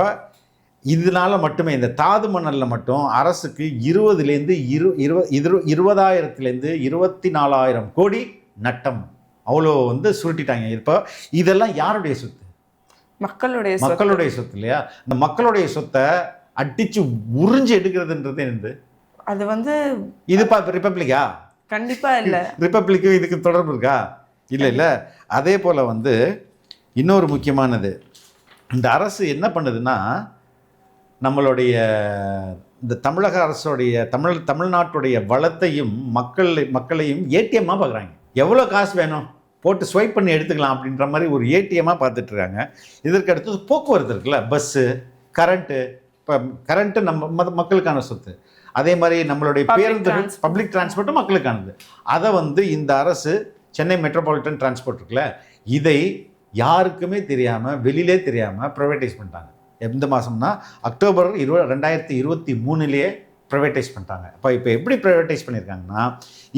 இதனால மட்டுமே இந்த தாது மணலில் மட்டும் அரசுக்கு 20,000 20,000 24,000 கோடி நட்டம். அவ்வளோ வந்து சுருட்டிட்டாங்க. இப்போ இதெல்லாம் யாருடைய சொத்து? மக்களுடைய சொத்து இல்லையா? இந்த மக்களுடைய சொத்தை அடித்து உறிஞ்சி எடுக்கிறதுன்றது என்னது? அது வந்து இது ரிப்பப்ளிக்கா? கண்டிப்பா இல்லை. ரிப்பப்ளிக்கு இதுக்கு தொடர்பு இருக்கா? இல்லை. அதே போல் வந்து இன்னொரு முக்கியமானது, இந்த அரசு என்ன பண்ணுதுன்னா, நம்மளுடைய இந்த தமிழக அரசுடைய தமிழ்நாட்டுடைய வளத்தையும் மக்களையும் ஏடிஎம்மாக பார்க்குறாங்க. எவ்வளோ காசு வேணும் போட்டு ஸ்வைப் பண்ணி எடுத்துக்கலாம் அப்படின்ற மாதிரி ஒரு ஏடிஎம்மாக பார்த்துட்ருக்காங்க. இதற்கு அடுத்தது போக்குவரத்து இருக்குல்ல, பஸ்ஸு, கரண்ட்டு. இப்போ கரண்ட்டு நம்ம மக்களுக்கான சொத்து. அதே மாதிரி நம்மளுடைய பேருந்துகள், பப்ளிக் டிரான்ஸ்போர்ட்டும் மக்களுக்கானது. அதை வந்து இந்த அரசு சென்னை மெட்ரோபாலிட்டன் டிரான்ஸ்போர்ட் இருக்குல்ல, இதை யாருக்குமே தெரியாமல், வெளியிலே தெரியாமல் ப்ரைவேட்டைஸ் பண்ணிட்டாங்க. எந்த மாதம்னா அக்டோபர் 2023 ப்ரைவேட்டைஸ் பண்ணிட்டாங்க. இப்போ எப்படி ப்ரைவேட்டைஸ் பண்ணியிருக்காங்கன்னா,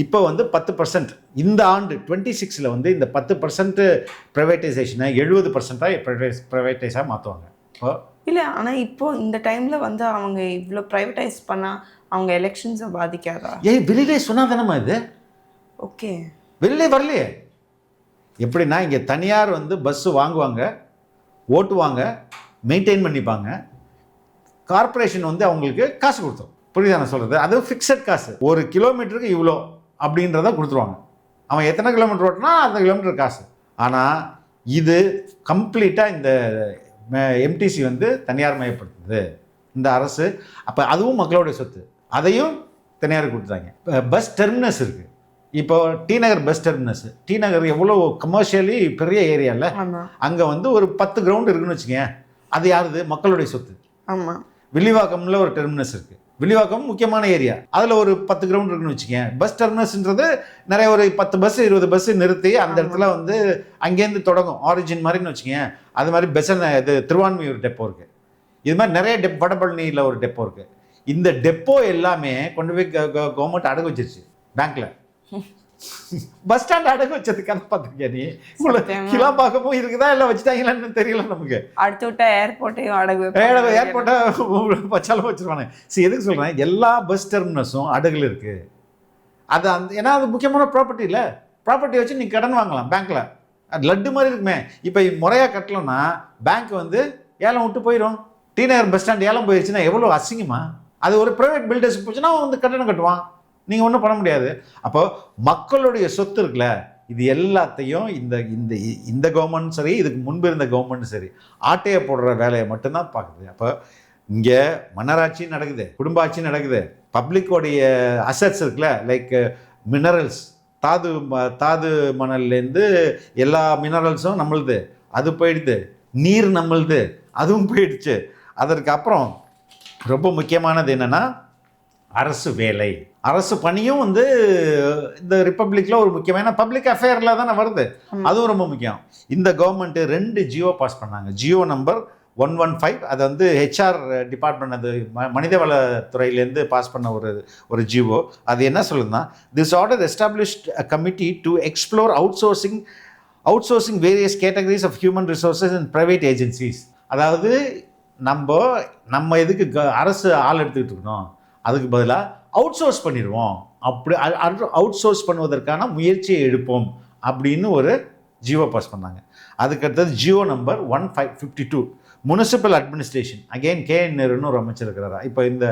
இப்போ வந்து 10% இந்த ஆண்டு 26 வந்து இந்த 10% ப்ரைவேட்டைசேஷனை 70% ப்ரைவேட்டைஸாக மாற்றுவாங்க. இப்போ இல்லை, ஆனால் இப்போ இந்த டைமில் வந்து அவங்க இவ்வளோ ப்ரைவேட்டைஸ் பண்ணால் அவங்க எலெக்ஷன்ஸை பாதிக்காதா? வெளியிலே சொன்னால் தானேம்மா இது? ஓகே, வெளியிலே வரலையே. எப்படின்னா, இங்கே தனியார் வந்து பஸ்ஸு வாங்குவாங்க, ஓட்டுவாங்க, மெயின்டைன் பண்ணிப்பாங்க. கார்பரேஷன் வந்து அவங்களுக்கு காசு கொடுத்தோம். புரியுதா நான் சொல்கிறது? அது ஃபிக்ஸட் காசு. 1 கிலோமீட்டருக்கு இவ்வளோ அப்படின்றத கொடுத்துருவாங்க. அவன் எத்தனை கிலோமீட்டர் ஓட்டினா அந்த கிலோமீட்டர் காசு. ஆனால் இது கம்ப்ளீட்டாக இந்த எம்டிசி வந்து தனியார் மயப்படுத்துது இந்த அரசு. அப்போ அதுவும் மக்களுடைய சொத்து, அதையும் தனியார் கொடுத்துட்டாங்க. பஸ் டெர்மினஸ் இருக்குது. இப்போ டி நகர் பஸ் டெர்மினஸ். டி நகர் எவ்வளோ கமர்ஷியலி பெரிய ஏரியாவில், அங்கே வந்து ஒரு 10 கிரவுண்ட் இருக்குன்னு வச்சுக்கேன். அது யாருது? மக்களுடைய சொத்து. ஆமாம். வில்லிவாக்கம்ல ஒரு டெர்மினஸ் இருக்குது. வில்லிவாக்கம் முக்கியமான ஏரியா, அதில் ஒரு 10 கிரவுண்ட் இருக்குன்னு வச்சுக்கேன். பஸ் டெர்மினஸ்ன்றது நிறைய ஒரு 10 பஸ் 20 பஸ் நிறுத்தி அந்த இடத்துல வந்து அங்கேருந்து தொடங்கும், ஆரிஜின் மாதிரின்னு வச்சுக்கேன். அது மாதிரி இது திருவான்மையூர் டெப்போ இருக்குது. இது மாதிரி நிறைய வடபழனியில் ஒரு டெப்போ இருக்குது. இந்த டெப்போ எல்லாமே கொண்டு போய் கவர்மெண்ட் அடகு வச்சிருச்சு பேங்க்ல. பஸ் ஸ்டாண்ட் அடகு வச்சதுக்கான பார்த்துருக்கியா நீ? கிளாம்பாக்கமும் இருக்குதா இல்லை வச்சுட்டாங்களான்னு தெரியல நமக்கு. அடுத்து விட்டா ஏர்போர்ட்டையும் ஏர்போர்ட்டை வச்சாலும் வச்சிருவாங்க. சரி, எதுக்கு சொல்கிறேன், எல்லா பஸ் டெர்மினஸும் அடகுல இருக்குது. அது ஏன்னா அது முக்கியமான ப்ராப்பர்ட்டி இல்லை. ப்ராப்பர்ட்டி வச்சு நீங்கள் கடன் வாங்கலாம் பேங்க்கில். அது லட்டு மாதிரி இருக்குமே. இப்போ முறையாக கட்டலன்னா பேங்க் வந்து ஏலம் விட்டு போயிடும். டி நகர் பஸ் ஸ்டாண்ட் ஏலம் போயிடுச்சுன்னா எவ்வளோ அசிங்கமா? அது ஒரு ப்ரைவேட் பில்டர்ஸ் போச்சுன்னா வந்து கட்டணம் கட்டுவான், நீங்கள் ஒன்றும் பண்ண முடியாது. அப்போ மக்களுடைய சொத்து இருக்குல்ல, இது எல்லாத்தையும் இந்த இந்த இந்த கவர்மெண்ட்டும் சரி, இதுக்கு முன்பு இருந்த கவர்மெண்ட்டும் சரி, ஆட்டையை போடுற வேலையை மட்டும்தான் பார்க்குது. அப்போ இங்கே மன்னராட்சி நடக்குது, குடும்ப ஆட்சி நடக்குது, பப்ளிக்கோடைய அசட்ஸ் இருக்குல்ல, லைக் மினரல்ஸ், தாது மணல்லேருந்து எல்லா மினரல்ஸும் நம்மளுது, அது போயிடுது. நீர் நம்மளுது, அதுவும் போயிடுச்சு. அதற்கு அப்புறம் ரொம்ப முக்கியமானது என்னென்னா அரசு வேலை, அரசு பணியும் வந்து இந்த ரிப்பப்ளிக்கில் ஒரு முக்கியமான பப்ளிக் அஃபேரில் தானே வருது. அதுவும் ரொம்ப முக்கியம். இந்த கவர்மெண்ட்டு 2 ஜியோ பாஸ் பண்ணாங்க. ஜியோ நம்பர் 115, அது வந்து ஹெச்ஆர் டிபார்ட்மெண்ட், அது மனிதவளத்துறையிலேருந்து பாஸ் பண்ண ஒரு ஜியோ. அது என்ன சொல்லுதுன்னா, this order established a committee to explore outsourcing various categories of human resources and private agencies. அதாவது நம்ம எதுக்கு அரசு ஆள் எடுத்துக்கிட்டு இருக்கணும், அதுக்கு பதிலாக அவுட் சோர்ஸ் பண்ணிடுவோம், அப்படி அவுட் சோர்ஸ் பண்ணுவதற்கான முயற்சியை எடுப்போம் அப்படின்னு ஒரு ஜியோ பாஸ் பண்ணாங்க. அதுக்கடுத்தது Jio number 1552 municipal administration. Again KN நேருன்னு ஒரு அமைச்சர் இருக்கிறாரா. இப்போ இந்த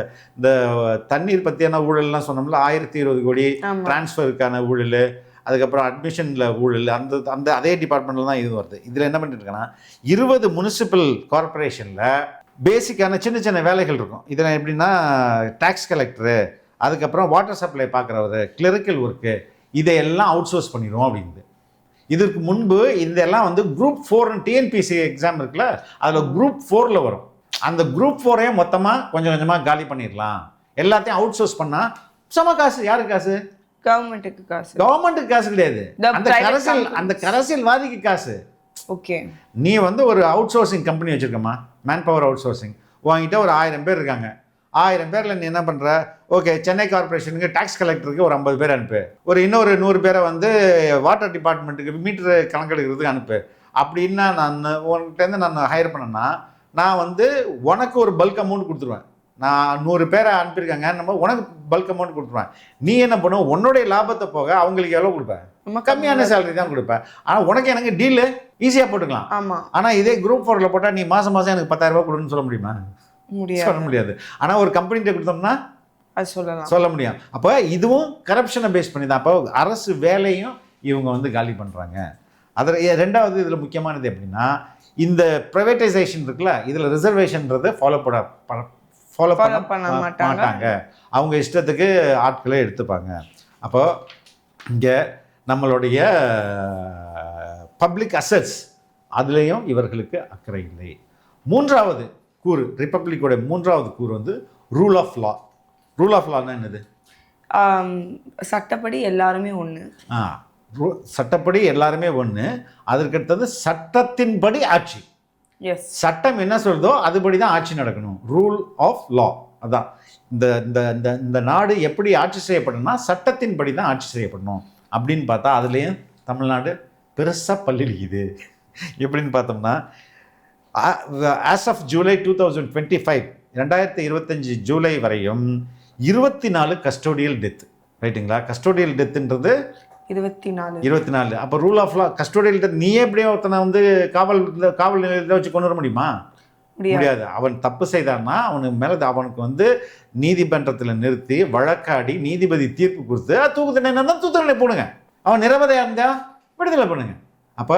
தண்ணீர் பற்றியான ஊழல்லாம் சொன்னோம்ல, 1020 கோடி டிரான்ஸ்ஃபருக்கான ஊழல், அதுக்கப்புறம் அட்மிஷனில் ஊழல், அந்த அதே டிபார்ட்மெண்ட்டில் தான் இது வருது. இதில் என்ன பண்ணிட்டு இருக்கேன்னா, 20 முனிசிபல் கார்பரேஷனில் பேசிக்கான சின்ன சின்ன வேலைகள் இருக்கும். இதில் எப்படின்னா டேக்ஸ் கலெக்டரு, அதுக்கப்புறம் வாட்டர் சப்ளை பார்க்குறவர், கிளரிக்கல் ஒர்க்கு, இதையெல்லாம் அவுட் சோர்ஸ் பண்ணிடுவோம் அப்படிங்குது. இதற்கு முன்பு இதெல்லாம் வந்து குரூப் 4 TNPSC எக்ஸாம் இருக்குல்ல, அதில் குரூப் 4ல் வரும். அந்த குரூப் 4ஐயும் மொத்தமாக கொஞ்சம் கொஞ்சமாக காலி பண்ணிடலாம், எல்லாத்தையும் அவுட் சோர்ஸ் பண்ணால் சம காசு. யாருக்கு காசு? கவர்மெண்ட்டுக்கு காசு. கவர்மெண்ட்டுக்கு காசு கிடையாது, அந்த அரசியல்வாதிக்கு காசு. ஓகே, நீ வந்து ஒரு அவுட் சோர்சிங் கம்பெனி வச்சுருக்கமா, மேன் பவர் அவுட் சோர்சிங், உங்ககிட்ட ஒரு 1000 பேர் இருக்காங்க. 1000 பேரில் நீ என்ன பண்ணுற, ஓகே சென்னை கார்பரேஷனுக்கு டேக்ஸ் கலெக்டருக்கு ஒரு 50 பேர் அனுப்பு, இன்னொரு 100 பேரை வந்து வாட்டர் டிபார்ட்மெண்ட்டுக்கு மீட்டர் கணக்கெடுக்கிறதுக்கு அனுப்பு. அப்படின்னா நான் உன்கிட்டேருந்து நான் ஹையர் பண்ணேன்னா, நான் வந்து உனக்கு ஒரு பல்க் அமௌண்ட் கொடுத்துருவேன். நான் 100 பேரை அனுப்பியிருக்காங்க, நம்ம உனக்கு பல்க் அமௌண்ட் கொடுத்துருவேன். நீ என்ன பண்ணுவோம், உன்னுடைய லாபத்தை போக அவங்களுக்கு எவ்வளோ கொடுப்பேன், கம்மியான சேலரி தான் கொடுப்பேன். ஆனால் உனக்கு எனக்கு டீலு ஈஸியாக போட்டுக்கலாம். ஆமாம். ஆனால் இதே குரூப் 4ல் போட்டால் நீ மாதம் எனக்கு 10,000 ரூபாய் கொடுன்னு சொல்ல முடியுமா? சொல்ல முடியாது. ஆனால் ஒரு கம்பெனிகிட்ட கொடுத்தோம்னா அது சொல்ல முடியும். அப்போ இதுவும் கரப்ஷனை பேஸ் பண்ணி தான். அப்போ அரசு வேலையும் இவங்க வந்து காலி பண்ணுறாங்க. அதில் ரெண்டாவது இதில் முக்கியமானது எப்படின்னா, இந்த ப்ரைவேட்டைசேஷன் இருக்குல்ல, இதில் ரிசர்வேஷன்றது ஃபாலோ பண்ண மாட்டாங்க. அவங்க இஷ்டத்துக்கு ஆட்களை எடுத்துப்பாங்க. அப்போ இங்கே நம்மளுடைய பப்ளிக் அசட்ஸ் அதுலேயும் இவர்களுக்கு அக்கறை இல்லை. மூன்றாவது கூறு, ரிப்பப்ளிக்கோட மூன்றாவது கூறு வந்து rule of law. Rule of லான்னா என்னது? சட்டப்படி எல்லாருமே ஒன்று. சட்டப்படி எல்லாருமே ஒன்று. அதற்கடுத்தது சட்டத்தின்படி ஆட்சி. எஸ், சட்டம் என்ன சொல்றதோ அதுபடி தான் ஆட்சி நடக்கணும். Rule of law. அதான் இந்த நாடு எப்படி ஆட்சி செய்யப்படணும்னா சட்டத்தின்படி தான் ஆட்சி செய்யப்படணும் அப்படின்னு பார்த்தா, அதுலேயும் தமிழ்நாடு பெருசாக பல்லிழிக்குது. எப்படின்னு பார்த்தோம்னா, ஆஸ் ஆஃப் ஜூலை 2025 2025 ஜூலை வரையும் 24 கஸ்டோடியல் டெத். ரைட்டுங்களா? கஸ்டோடியல் டெத்துன்றது 24. அப்போ rule of law, custodial death நீயே எப்படியே ஒருத்தனை வந்து காவல் நிலையத்தில் வச்சு கொண்டு வர முடியுமா? முடியாது. அவன் தப்பு செய்தான்னா அவனுக்கு மேலே அவனுக்கு வந்து நீதிமன்றத்தில் நிறுத்தி வழக்காடி நீதிபதி தீர்ப்பு கொடுத்து தூக்கு தண்டனை தான் தூக்கு தண்டனை போடுங்க. அவன் நிரவதையாக இருந்தால் விடுதலை பண்ணுங்க. அப்போ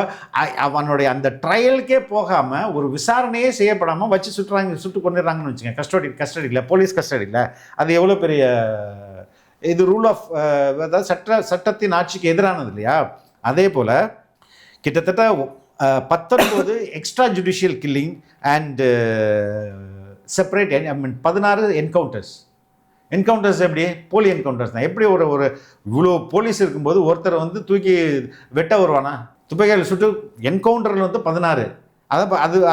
அவனுடைய அந்த ட்ரையலுக்கே போகாமல் ஒரு விசாரணையே செய்யப்படாமல் வச்சு சுட்டு கொண்டுடுறாங்கன்னு வச்சுங்க. கஸ்டடியில் போலீஸ் கஸ்டடியில். அது எவ்வளோ பெரிய இது ரூல் ஆஃப், அதாவது சட்டத்தின் ஆட்சிக்கு எதிரானது இல்லையா? அதே போல் கிட்டத்தட்ட 19 extra judicial killing and separate 16 encounters. எப்படி? போலி என்கவுண்டர்ஸ் தான். எப்படி ஒரு இவ்வளோ போலீஸ் இருக்கும்போது ஒருத்தர் வந்து தூக்கி வெட்ட வருவானா? துப்பாக்கியால் சுட்டு என்கவுண்டரில் வந்து 16.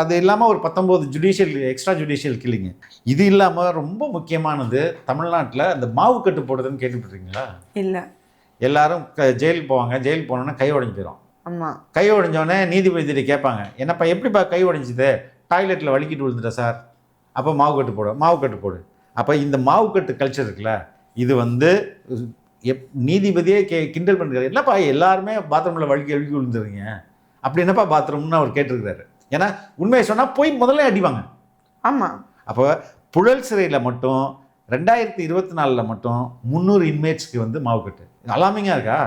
அது இல்லாமல் ஒரு 19 எக்ஸ்ட்ரா ஜுடிஷியல் கில்லிங்கு. இது இல்லாமல் ரொம்ப முக்கியமானது தமிழ்நாட்டில் அந்த மாவு கட்டு போடுறதுன்னு கேள்விப்பட்டிருக்கீங்களா? இல்லை. எல்லாரும் ஜெயிலுக்கு போவாங்க. ஜெயிலுக்கு போனோன்னா கை உடஞ்சி போயிடும். ஆமாம். கை உடஞ்சோடனே நீதிபதியை கேட்பாங்க, என்னப்பா எப்படிப்பா கை உடஞ்சிது? டாய்லெட்டில் வலிக்கிட்டு விழுந்துட்டா சார். அப்போ மாவு கட்டு போடு. அப்போ இந்த மாவு கட்டு கல்ச்சர் இருக்குல்ல, இது வந்து நீதிபதியே கிண்டல் பண்ணுறாரு. என்னப்பா எல்லாருமே பாத்ரூமில் வலிக்கி விழுந்துருங்க, அப்படி என்னப்பா பாத்ரூம்னு அவர் கேட்டிருக்கிறாரு. ஏன்னா உண்மையை சொன்னால் போய் முதல்ல அடிவாங்க. ஆமாம். அப்போ புழல் சிறையில் மட்டும் 2024 மட்டும் 300 இன்மேட்ஸ்க்கு வந்து மாவு கட்டு. அலாமிங்காக இருக்கா?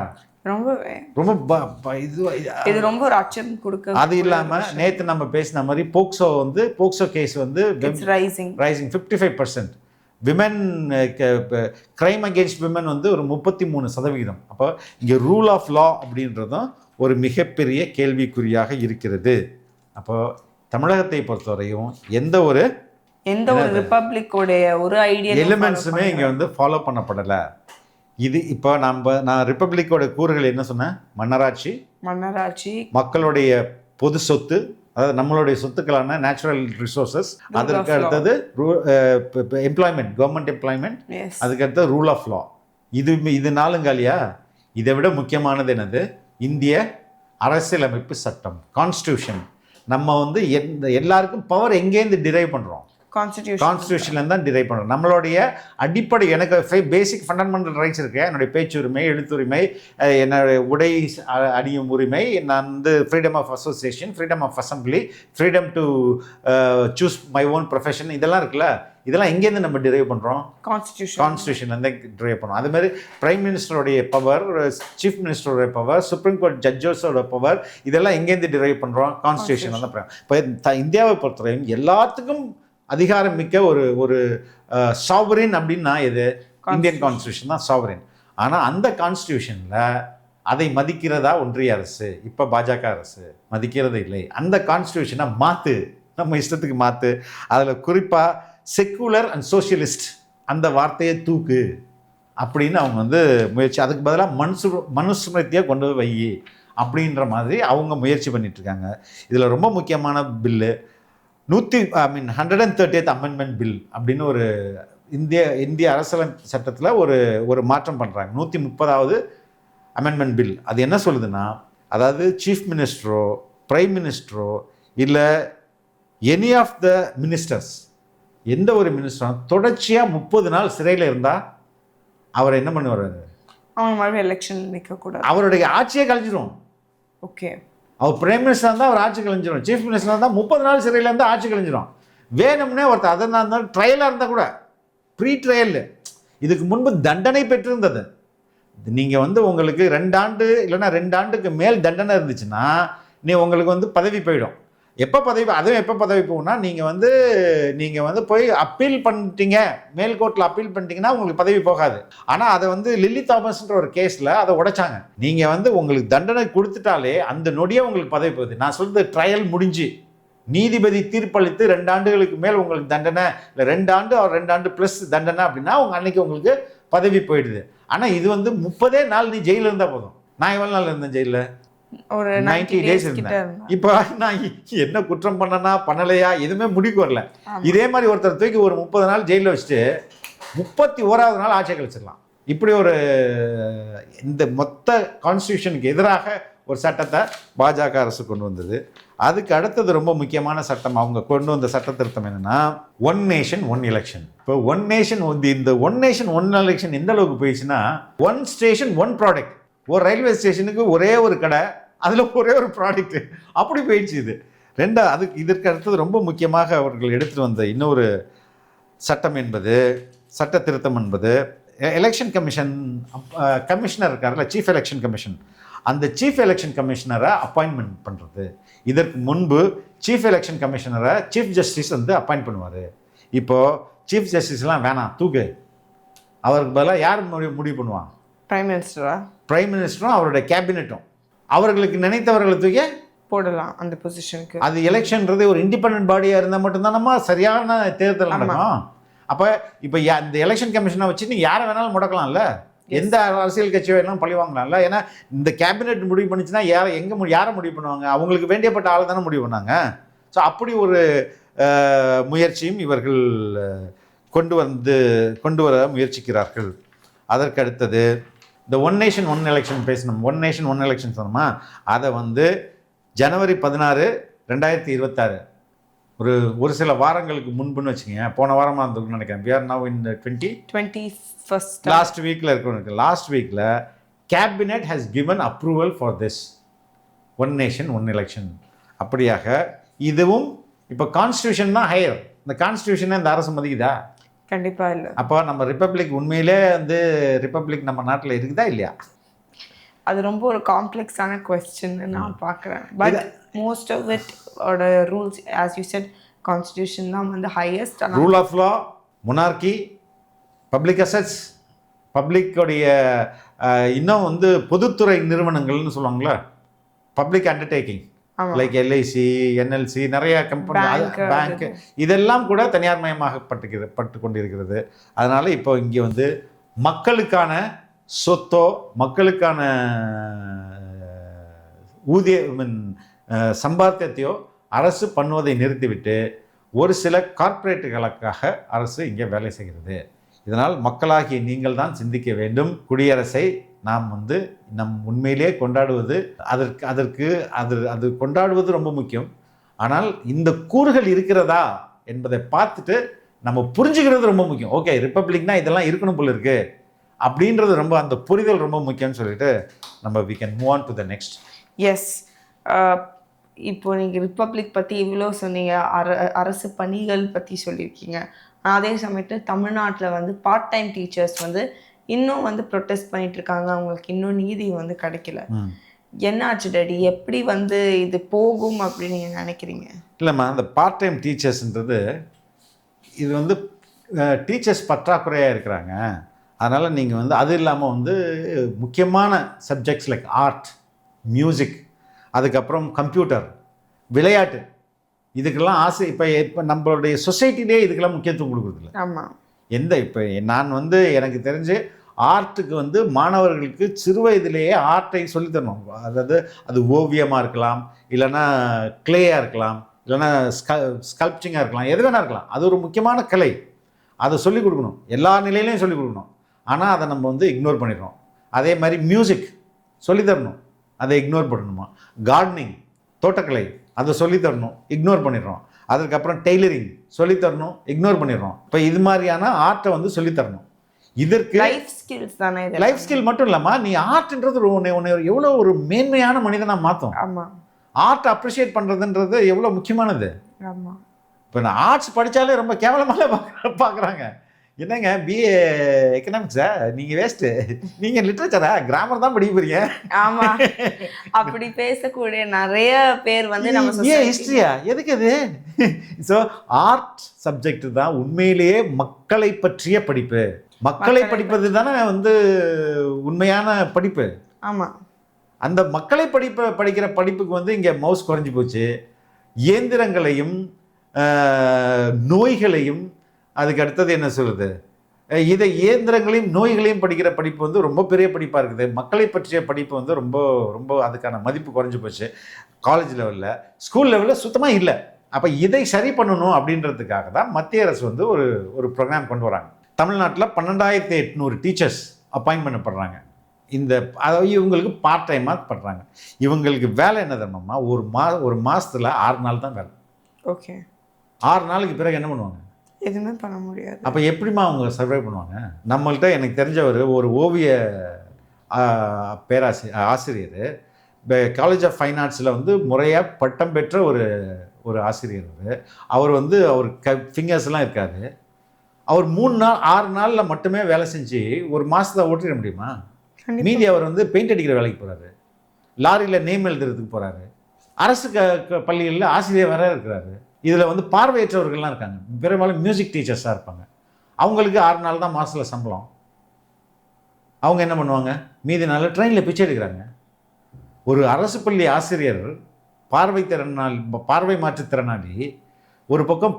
ரொம்பவே ரொம்ப இது ரொம்ப ஒரு அச்சம் கொடுக்க. அது இல்லாமல் நேற்று நம்ம பேசின மாதிரி போக்சோ கேஸ் வந்து rising 55%. Women crime against women வந்து ஒரு 33%. அப்போ இங்கே ரூல் ஆஃப் லா அப்படின்றதும் ஒரு மிகப்பெரிய கேள்விக்குறியாக இருக்கிறது. அப்போ தமிழகத்தை பொறுத்தவரையும் எந்த ஒரு ரிப்பப்ளிக்கோடைய ஒரு ஐடியா எலிமெண்ட்ஸுமே இங்கே வந்து ஃபாலோ பண்ணப்படலை. இது இப்போ நான் ரிப்பப்ளிக்கோட கூறுகள் என்ன சொன்னேன்? மன்னராட்சி, மக்களுடைய பொது சொத்து, அதாவது நம்மளுடைய சொத்துக்களான நேச்சுரல் ரிசோர்சஸ், அதற்கு அடுத்தது எம்ப்ளாய்மெண்ட், கவர்மெண்ட் எம்ப்ளாய்மெண்ட், அதுக்கு அடுத்தது ரூல் ஆஃப் லா. இது நாளுங்காலியா. இதை விட முக்கியமானது என்னது? இந்திய அரசியலமைப்பு சட்டம், கான்ஸ்டியூஷன். நம்ம வந்து எல்லாருக்கும் பவர் எங்கேருந்து டிரைவ் பண்ணுறோம்? கான்ஸ்டியூஷன்லேருந்து தான் டிரைவ் பண்ணுறோம். நம்மளுடைய அடிப்படை எனக்கு பேசிக் ஃபண்டமெண்டல் ரைட்ஸ் இருக்குது. என்னுடைய பேச்சுரிமை, எழுத்துரிமை, என்னுடைய உடை அணியும் உரிமை, நான் வந்து freedom of association, freedom of assembly, freedom to choose my own profession, இதெல்லாம் இருக்குல்ல. இதெல்லாம் எங்கேருந்து நம்ம டிரைவ் பண்ணுறோம்? கான்ஸ்டியூஷன்லேருந்து டிரைவ் பண்ணுறோம். அதுமாதிரி பிரைம் மினிஸ்டருடைய பவர், சீஃப் மினிஸ்டருடைய பவர், சுப்ரீம் கோர்ட் ஜட்ஜஸோட பவர், இதெல்லாம் எங்கேருந்து டிரைவ் பண்ணுறோம்? கான்ஸ்டியூஷன் தான். இப்போ இந்தியாவை பொறுத்தவரையும் எல்லாத்துக்கும் அதிகாரம் மிக்க ஒரு சாவரின் அப்படின்னா எது? இந்தியன் கான்ஸ்டியூஷன் தான் சாவரின். ஆனால் அந்த கான்ஸ்டியூஷனில் அதை மதிக்கிறதா ஒன்றிய அரசு, இப்போ பாஜக அரசு மதிக்கிறது இல்லை. அந்த கான்ஸ்டியூஷனை மாற்று, நம்ம இஷ்டத்துக்கு மாற்று. அதில் குறிப்பாக செக்குலர் அண்ட் சோஷியலிஸ்ட் அந்த வார்த்தையை தூக்கு அப்படின்னு அவங்க வந்து முயற்சி. அதுக்கு பதிலாக மனுஸ்மிருதியை கொண்டு போய் வை அப்படின்ற மாதிரி அவங்க முயற்சி பண்ணிகிட்ருக்காங்க. இதில் ரொம்ப முக்கியமான பில்லு 138th அமெண்ட்மெண்ட் பில் அப்படின்னு ஒரு இந்திய அரசியலமைப்பு சட்டத்தில் ஒரு மாற்றம் பண்ணுறாங்க. 130வது அமெண்ட்மெண்ட் பில். அது என்ன சொல்லுதுன்னா, அதாவது சீஃப் மினிஸ்டரோ பிரைம் மினிஸ்டரோ இல்லை எனி ஆஃப் த மினிஸ்டர்ஸ், எந்த ஒரு மினிஸ்டரும் தொடர்ச்சியாக 30 நாள் சிறையில் இருந்தால் அவர் என்ன பண்ணுவார்? அவங்க எலெக்ஷன் நிற்கக்கூடாது, அவருடைய ஆட்சியை கழிஞ்சிடும். ஓகே, அவர் பிரைம் மினிஸ்டர் இருந்தால் அவர் ஆட்சி கழிஞ்சிடும். சீஃப் மினிஸ்டர் இருந்தால் 30 நாள் சிறையில் இருந்தால் ஆட்சி கழிஞ்சிடும். வேணும்னே ஒருத்தர் அதை இருந்தால் ட்ரையலாக இருந்தால் கூட, ப்ரீ ட்ரையல், இதுக்கு முன்பு தண்டனை பெற்றிருந்தது. நீங்கள் வந்து உங்களுக்கு 2 ஆண்டு இல்லைன்னா 2 ஆண்டுக்கு மேல் தண்டனை இருந்துச்சுன்னா உங்களுக்கு வந்து பதவி போயிடும். எப்போ பதவி போகும்னா நீங்கள் வந்து போய் அப்பீல் பண்ணிட்டீங்க, மேல் கோர்ட்டில் அப்பீல் பண்ணிட்டீங்கன்னா உங்களுக்கு பதவி போகாது. ஆனால் அதை வந்து லில்லி தாமஸ்ன்ற ஒரு கேஸில் அதை உடைச்சாங்க. நீங்கள் வந்து உங்களுக்கு தண்டனை கொடுத்துட்டாலே அந்த நொடியே உங்களுக்கு பதவி போகுது. நான் சொல்றது ட்ரையல் முடிஞ்சு நீதிபதி தீர்ப்பளித்து 2 ஆண்டுகளுக்கு மேல் உங்களுக்கு தண்டனை, இல்லை 2 ஆண்டு அவர் 2 ஆண்டு ப்ளஸ் தண்டனை அப்படின்னா அன்னைக்கு உங்களுக்கு பதவி போயிடுது. ஆனால் இது வந்து 30 நாள் நீ ஜெயிலில் இருந்தால் போதும். நான் எவ்வளோ நாள் இருந்தேன் ஜெயிலில்? ஒரு 90 days இருந்தேன். இப்போ நான் என்ன குற்றம் பண்ணனா பண்ணலையா எதுவுமே முடிக்கு வரல. இதே மாதிரி ஒருத்தர் தூக்கி ஒரு 30 நாள் ஜெயிலில் வச்சுட்டு 31வது நாள் ஆட்சியை கழிச்சிடலாம். இப்படி ஒரு இந்த மொத்த கான்ஸ்டியூஷனுக்கு எதிராக ஒரு சட்டத்தை பாஜக அரசு கொண்டு வந்தது. அதுக்கு அடுத்தது ரொம்ப முக்கியமான சட்டம் அவங்க கொண்டு வந்த சட்ட திருத்தம் என்னன்னா, 1 நேஷன் 1 எலெக்ஷன். இப்போ 1 நேஷன் இந்த 1 நேஷன் 1 எலெக்ஷன் எந்த அளவுக்கு போயிடுச்சுன்னா, 1 ஸ்டேஷன் 1 ப்ராடக்ட். ஒரு ரயில்வே ஸ்டேஷனுக்கு ஒரே ஒரு கடை, அதில் ஒரே ஒரு ப்ராடக்ட், அப்படி போயிடுச்சு இது. இதற்கு அடுத்தது ரொம்ப முக்கியமாக அவர்கள் எடுத்துகிட்டு வந்த இன்னொரு சட்டம் என்பது, சட்ட திருத்தம் என்பது, எலெக்ஷன் கமிஷனர் இருக்கார்ல, சீஃப் எலெக்ஷன் கமிஷன், அந்த சீஃப் எலெக்ஷன் கமிஷனரை அப்பாயின்மெண்ட் பண்ணுறது. இதற்கு முன்பு சீஃப் எலெக்ஷன் கமிஷனரை சீஃப் ஜஸ்டிஸ் வந்து அப்பாயிண்ட் பண்ணுவார். இப்போது சீஃப் ஜஸ்டிஸ்லாம் வேணாம், தூக்கு. அவருக்கு பதிலாக யார் முடிவு பண்ணுவான்? பிரைம் மினிஸ்டரும் அவருடைய கேபினெட்டும். அவர்களுக்கு நினைத்தவர்களை தூக்கி போடலாம் அந்த பொசிஷனுக்கு. அது எலெக்ஷன்றது ஒரு இண்டிபெண்டன்ட் பாடியாக இருந்தால் மட்டும்தான் நம்ம சரியான தேர்தல் நடக்கும். அப்போ இந்த எலெக்ஷன் கமிஷனை வச்சு நீங்கள் யாரை வேணாலும் முடக்கலாம்ல, எந்த அரசியல் கட்சி வேணாலும் பழி வாங்கலாம்ல. ஏன்னா இந்த கேபினெட் முடிவு பண்ணிச்சுன்னா யாரை முடிவு பண்ணுவாங்க? அவங்களுக்கு வேண்டியப்பட்ட ஆள் தானே முடிவு பண்ணாங்க. ஸோ அப்படி ஒரு முயற்சியும் இவர்கள் கொண்டு வர முயற்சிக்கிறார்கள். அதற்கு அடுத்தது இந்த 1 நேஷன் 1 எலெக்ஷன் பேசணும். 1 நேஷன் 1 எலெக்ஷன் சொன்னோமா, அதை வந்து ஜனவரி 16, 2026 ஒரு சில வாரங்களுக்கு முன்புன்னு வச்சுக்கோங்க, போன வாரமாக இருந்திருக்குன்னு நினைக்கிறேன். we are now in the 21st last வீக்கில் இருக்கணும். லாஸ்ட் வீக்கில் cabinet has given approval for this 1 nation 1 election. அப்படியாக இதுவும் இப்போ கான்ஸ்டியூஷன் தான் ஹையர். இந்த கான்ஸ்டியூஷனை இந்த அரசு மதிக்குதா? கண்டிப்பாக இல்லை. அப்போ நம்ம ரிப்பப்ளிக் உண்மையிலே வந்து ரிப்பப்ளிக் நம்ம நாட்டில் இருக்குதா இல்லையா? அது ரொம்ப ஒரு காம்ப்ளெக்ஸான கொஸ்டின் நான் பார்க்குறேன். பட் மோஸ்ட் ஆஃப் இட் ஓட rules as you said constitution தான் வந்து highest. Rule of law, monarchy, public assets, பப்ளிக்கோடைய இன்னும் வந்து பொதுத்துறை நிறுவனங்கள்னு சொல்லுவாங்களே, public undertaking like LIC, NLC, நிறைய கம்பெனி, பேங்க், இதெல்லாம் கூட தனியார் மயமாகப்பட்டு கொண்டிருக்கிறது. அதனால் இப்போ இங்கே வந்து மக்களுக்கான சொத்தோ மக்களுக்கான ஊதிய சம்பாத்தியத்தையோ அரசு பண்ணுவதை நிறுத்திவிட்டு ஒரு சில கார்ப்பரேட்டுகளுக்காக அரசு இங்கே வேலை செய்கிறது. இதனால் மக்களாகிய நீங்கள் தான் சிந்திக்க வேண்டும். குடியரசை நாம் வந்து நம் உண்மையிலே கொண்டாடுவது, அது கொண்டாடுவது ரொம்ப முக்கியம். ஆனால் இந்த கூறுகள் இருக்கிறதா என்பதை பார்த்துட்டு நம்ம புரிஞ்சுக்கிறது ரொம்ப முக்கியம். ஓகே, ரிப்பப்ளிக்னா இதெல்லாம் இருக்கணும் போல இருக்கு அப்படின்றது ரொம்ப, அந்த புரிதல் ரொம்ப முக்கியம்னு சொல்லிட்டு நம்ம we can move on to the next. Yes, இப்போ நீங்கள் ரிப்பப்ளிக் பற்றி இவ்வளோ சொன்னீங்க, அரசு பணிகள் பற்றி சொல்லியிருக்கீங்க. அதே சமயத்தில் தமிழ்நாட்டில் வந்து பார்ட் டைம் டீச்சர்ஸ் வந்து இன்னும் வந்து ப்ரொட்டஸ்ட் பண்ணிட்டு இருக்காங்க. அவங்களுக்கு இன்னும் நீதி வந்து கிடைக்கல. என்ன ஆச்சு டாடி, எப்படி வந்து இது போகும் அப்படின்னு நீங்கள் நினைக்கிறீங்க? இல்லைம்மா, அந்த பார்ட் டைம் டீச்சர்ஸ்ன்றது இது வந்து டீச்சர்ஸ் பற்றாக்குறையாக இருக்கிறாங்க. அதனால் நீங்கள் வந்து அது இல்லாமல் வந்து முக்கியமான சப்ஜெக்ட்ஸ் லைக் ஆர்ட், மியூசிக், அதுக்கப்புறம் கம்ப்யூட்டர், விளையாட்டு, இதுக்கெல்லாம் ஆசை இப்போ நம்மளுடைய சொசைட்டிலே இதுக்கெல்லாம் முக்கியத்துவம் கொடுக்குறதில்ல. ஆமாம். இப்போ நான் வந்து எனக்கு தெரிஞ்சு ஆர்ட்டுக்கு வந்து மாணவர்களுக்கு சிறு வயதிலேயே ஆர்ட்டை சொல்லித்தரணும். அதாவது அது ஓவியமாக இருக்கலாம், இல்லைன்னா கிளேயாக இருக்கலாம், இல்லைன்னா ஸ்கல்ப்சிங்காக இருக்கலாம், எது வேணா இருக்கலாம். அது ஒரு முக்கியமான கலை. அதை சொல்லிக் கொடுக்கணும், எல்லா நிலையிலையும் சொல்லிக் கொடுக்கணும். ஆனால் அதை நம்ம வந்து இக்னோர் பண்ணிடுறோம். அதே மாதிரி மியூசிக் சொல்லித்தரணும், அதை இக்னோர் பண்ணணுமா. கார்டனிங், தோட்டக்கலை, அதை சொல்லித்தரணும், இக்னோர் பண்ணிடுறோம். அதுக்கப்புறம் டெய்லரிங் சொல்லித்தரணும், இக்னோர் பண்ணிடுறோம். இப்போ இது மாதிரியான ஆர்ட்டை வந்து சொல்லித்தரணும். இதற்கு லைஃப் ஸ்கில்ஸ் தானே. லைஃப் ஸ்கில் மட்டும் இல்லாமல் நீ ஆர்ட்ன்றது எவ்வளோ ஒரு மேன்மையான மனிதனாக மாற்றும். ஆமாம். ஆர்ட் அப்ரிஷியேட் பண்ணுறதுன்றது எவ்வளோ முக்கியமானது. ஆமாம். இப்போ நான் ஆர்ட்ஸ் படித்தாலே ரொம்ப கேவலமாக பார்க்குறாங்க. என்னங்க பிஏ எக்கனாமிக்ஸா, நீங்கள் வேஸ்ட்டு, நீங்கள் லிட்ரேச்சரா, கிராமர் தான் படிக்க போறீங்க. ஆமாம், அப்படி பேசக்கூடிய நிறைய பேர் வந்து நம்ம ஏன் ஹிஸ்ட்ரியா, எதுக்கு அது? ஸோ ஆர்ட் சப்ஜெக்ட் தான் உண்மையிலேயே மக்களை பற்றிய படிப்பு. மக்களை படிப்பது தானே வந்து உண்மையான படிப்பு. ஆமாம். அந்த மக்களை படிக்கிற படிப்புக்கு வந்து இங்கே மவுஸ் குறைஞ்சி போச்சு. இயந்திரங்களையும் நோய்களையும், அதுக்கு அடுத்தது என்ன சொல்லுது, இதை இயந்திரங்களையும் நோய்களையும் படிக்கிற படிப்பு வந்து ரொம்ப பெரிய படிப்பாக இருக்குது. மக்களை பற்றிய படிப்பு வந்து ரொம்ப ரொம்ப அதுக்கான மதிப்பு குறைஞ்சி போச்சு. காலேஜ் லெவலில், ஸ்கூல் லெவலில் சுத்தமாக இல்லை. அப்போ இதை சரி பண்ணணும் அப்படின்றதுக்காக தான் மத்திய அரசு வந்து ஒரு ப்ரோக்ராம் கொண்டு வராங்க. தமிழ்நாட்டில் 12,800 டீச்சர்ஸ் அப்பாயின்ட் பண்ணப்படுறாங்க. அதாவது இவங்களுக்கு பார்ட் டைமாக பண்ணுறாங்க. இவங்களுக்கு வேலை என்ன தரணும்னா, ஒரு மாதத்தில் 6 நாள் தான் வேலை. ஓகே. 6 நாளுக்கு பிறகு என்ன பண்ணுவாங்க? எதுவுமே பண்ண முடியாது. அப்போ எப்படிமா அவங்க சர்வை பண்ணுவாங்க? நம்மள்கிட்ட எனக்கு தெரிஞ்சவர் ஒரு ஓவிய ஆசிரியர், காலேஜ் ஆஃப் ஃபைன் ஆர்ட்ஸில் வந்து முறையாக பட்டம் பெற்ற ஒரு ஆசிரியர். அவர் வந்து அவர் ஃபிங்கர்ஸ்லாம் இருக்காது. அவர் 3 நாள் 6 நாளில் மட்டுமே வேலை செஞ்சு ஒரு மாதத்தை ஓட்டிட முடியுமா? மீதி அவர் வந்து பெயிண்ட் அடிக்கிற வேலைக்கு போகிறாரு, லாரியில் நேம் எழுதுறதுக்கு போகிறாரு, அரசு பள்ளிகளில் ஆசிரியர் வேற இருக்கிறாரு. இதில் வந்து பார்வையற்றவர்கள்லாம் இருக்காங்க, பெரும்பாலும் மியூசிக் டீச்சர்ஸாக இருப்பாங்க. அவங்களுக்கு 6 நாள் தான் மாதத்தில் சம்பளம். அவங்க என்ன பண்ணுவாங்க? மீதி நாளில் ட்ரெயினில் பிச்சை எடுக்கிறாங்க. ஒரு அரசு பள்ளி ஆசிரியர் பார்வை மாற்றுத்திறனாளி ஒரு பக்கம்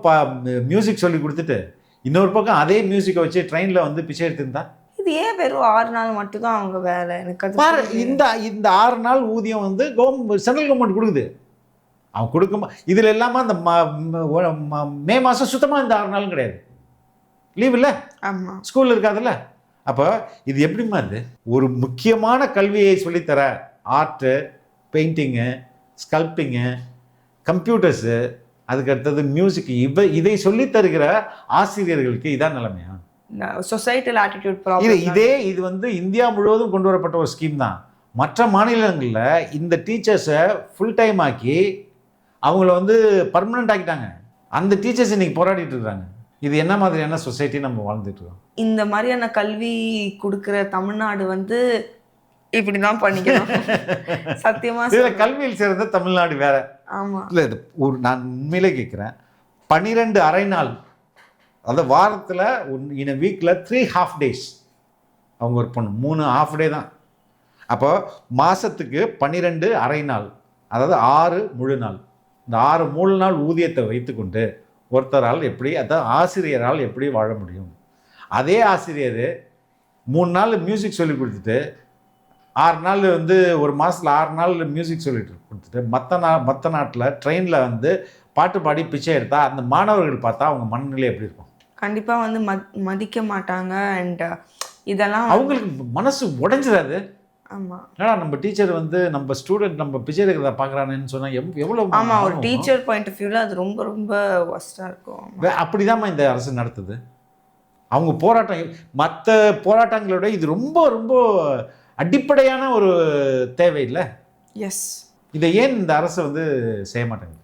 மியூசிக் சொல்லி கொடுத்துட்டு இன்னொரு பக்கம் அதே மியூசிக்கை வச்சு ட்ரெயினில் வந்து பிச்சை எடுத்துருந்தா, இது ஏன் வெறும் 6 நாள் மட்டும் தான் அவங்க வேலை? எனக்கு இந்த 6 நாள் ஊதியம் வந்து சென்ட்ரல் கவர்மெண்ட் கொடுக்குது. அவன் கொடுக்கும். இதில் இல்லாமல் அந்த மே மாதம் சுத்தமாக இந்த 6 நாளும் கிடையாது, லீவ் இல்லை, ஆமாம், ஸ்கூலில் இருக்காதுல்ல. அப்போ இது எப்படிமா இது? ஒரு முக்கியமான கல்வியை சொல்லித்தர ஆர்ட்டு, பெயிண்டிங்கு, ஸ்கல்ப்டிங்கு, கம்ப்யூட்டர்ஸு, அதுக்கு அடுத்தது மியூசிக், இதை சொல்லி தருகிற ஆசிரியர்களுக்கு இதான் நிலைமையா? Societal attitude problem. இது வந்து இந்தியா முழுவதும் கொண்டு வரப்பட்ட ஒரு ஸ்கீம் தான். மற்ற மாநிலங்களில் இந்த டீச்சர்ஸை ஃபுல் டைம் ஆக்கி அவங்கள வந்து பர்மனெண்ட் ஆக்கிட்டாங்க. அந்த டீச்சர்ஸ் இன்னைக்கு போராடிட்டு இருக்காங்க. இது என்ன மாதிரியான சொசைட்டி நம்ம வாழ்ந்துட்டு இருக்கோம்? இந்த மாதிரியான கல்வி கொடுக்குற தமிழ்நாடு வந்து இப்படிதான் பண்ணிக்கணும். சத்தியமா இதில் கல்வியில் சிறந்த தமிழ்நாடு வேற. ஆமா இல்லை இது நான் உண்மையிலே கேட்குறேன், 12 அரை நாள், அதாவது வாரத்தில் இன் வீக்கில் 3 half days அவங்க ஒர்க் பண்ணணும். 3 half day தான். அப்போ மாதத்துக்கு 12 அரை நாள், அதாவது 6 முழு நாள். இந்த 6 முழு நாள் ஊதியத்தை வைத்துக்கொண்டு ஒருத்தரால் எப்படி, அதாவது ஆசிரியரால் எப்படி வாழ முடியும்? அதே ஆசிரியர் 3 நாள் மியூசிக் சொல்லி கொடுத்துட்டு 6 நாள் வந்து ஒரு மாதத்தில் 6 நாள் மியூசிக் சொல்லிட்டு கொடுத்துட்டு மற்ற நாட்டில் ட்ரெயினில் வந்து பாட்டு பாடி பிச்சை எடுத்தா அந்த மாணவர்கள் பார்த்தா அவங்க மனநிலை எப்படி இருக்கும்? கண்டிப்பா வந்து மதிக்க மாட்டாங்க. அண்ட் இதெல்லாம் அவங்களுக்கு மனசு உடைஞ்சிடாது. ஆமா ஏன்னா நம்ம டீச்சர் வந்து நம்ம ஸ்டூடெண்ட் நம்ம பிச்சை எடுக்கிறத பார்க்குறான்னு சொன்னால் எவ்வளோ. ஆமா ஒரு டீச்சர் பாயிண்ட் ஆஃப் வியூல அது ரொம்ப ரொம்ப ஒஸ்டா இருக்கும். அப்படிதாம்மா இந்த அரசு நடத்துது. அவங்க போராட்டம் மற்ற போராட்டங்களோட இது ரொம்ப ரொம்ப அடிப்படையான ஒரு தேவை இல்லை. எஸ், இதை ஏன் இந்த அரசு வந்து செய்ய மாட்டாங்க?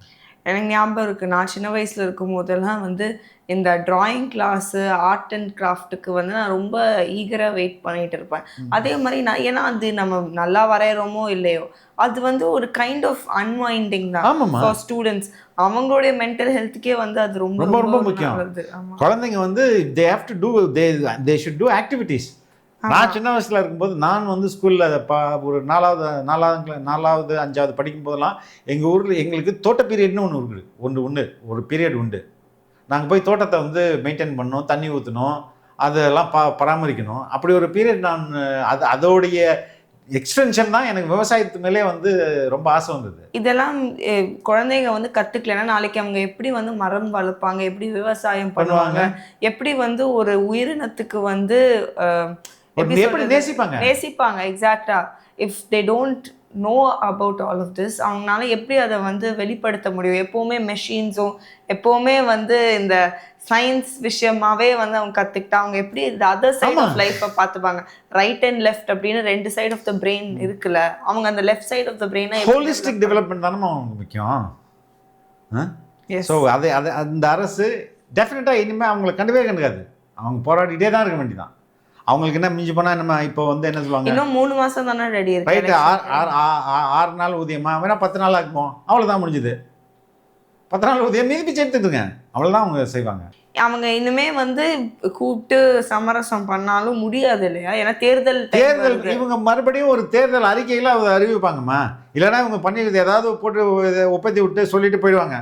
எனக்கு ஞாபகம் இருக்குது, நான் சின்ன வயசில் இருக்கும் போதெல்லாம் வந்து இந்த ட்ராயிங் கிளாஸு ஆர்ட் அண்ட் கிராஃப்ட்டுக்கு வந்து நான் ரொம்ப ஈகராக வெயிட் பண்ணிகிட்டு இருப்பேன். அதே மாதிரி நான் ஏன்னா அது நம்ம நல்லா வரைகிறோமோ இல்லையோ அது வந்து ஒரு கைண்ட் ஆஃப் அன்வைண்டிங் தான் ஃபார் ஸ்டூடெண்ட்ஸ். அவங்களுடைய மென்டல் ஹெல்த்துக்கே வந்து அது ரொம்ப ரொம்ப ரொம்ப முக்கியம். குழந்தைங்க வந்து they have to do they should do activities. நான் சின்ன வயசில் இருக்கும்போது நான் வந்து ஸ்கூலில் ஒரு 4வது 5வது படிக்கும் போதெல்லாம் எங்கள் ஊரில் எங்களுக்கு தோட்ட பீரியட்னு ஒன்று இருக்குது. ஒரு பீரியட் உண்டு. நாங்கள் போய் தோட்டத்தை வந்து மெயின்டைன் பண்ணோம், தண்ணி ஊற்றணும், அதெல்லாம் பராமரிக்கணும். அப்படி ஒரு பீரியட் நான் அதோடைய எக்ஸ்டென்ஷன் தான் எனக்கு விவசாயத்து மேலே வந்து ரொம்ப ஆசை வந்தது. இதெல்லாம் குழந்தைங்க வந்து கற்றுக்கலைன்னா நாளைக்கு அவங்க எப்படி வந்து மரம் வளர்ப்பாங்க, எப்படி விவசாயம் பண்ணுவாங்க, எப்படி வந்து ஒரு உயிரினத்துக்கு வந்து எப்படி நேசிப்பாங்க. Exactly. If they don't know about all of this, அவங்களால எப்படி அதை வந்து வெளிப்படுத்த முடியும்? எப்போவுமே மெஷின்ஸும் எப்போவுமே வந்து இந்த சயின்ஸ் விஷயமாவே வந்து அவங்க கற்றுக்கிட்டா அவங்க எப்படி இந்த அதர் சைட் ஆஃப் லைஃப்பை பார்த்துப்பாங்க? ரைட் அண்ட் லெஃப்ட் அப்படின்னு 2 சைட் ஆஃப் த பிரெயின் இருக்குல்ல, அவங்க அந்த லெஃப்ட் சைட் ஆஃப் த பிரெயினை ஹோலிஸ்டிக் டெவலப்மெண்ட் தானே அவங்களுக்கு முக்கியம். ஸோ அதை அந்த அரசு டெஃபினட்டாக இனிமேல் அவங்களை கண்டுக்காது. அவங்க போராடிட்டே தான் இருக்க வேண்டியதான். அவங்களுக்கு என்ன மிஞ்சி போனால் நம்ம இப்போ வந்து என்ன சொல்லுவாங்க, இன்னும் 3 மாதம் தானே ரெடி இருக்கு. ரைட்டு 6 நாள் ஊதியமா வேணா 10 நாள் ஆக்குவோம், அவ்வளோதான் முடிஞ்சுது. 10 நாள் ஊதியம் மீதி பிச்சை எடுத்துட்டுங்க, அவ்வளோதான் அவங்க செய்வாங்க. அவங்க இன்னுமே வந்து கூப்பிட்டு சமரசம் பண்ணாலும் முடியாது இல்லையா? ஏன்னா தேர்தல் இவங்க மறுபடியும் ஒரு தேர்தல் அறிக்கையில் அவங்க அறிவிப்பாங்கம்மா. இல்லைன்னா இவங்க பண்ணிக்கிறது ஏதாவது போட்டு ஒப்பத்தி விட்டு சொல்லிட்டு போயிடுவாங்க.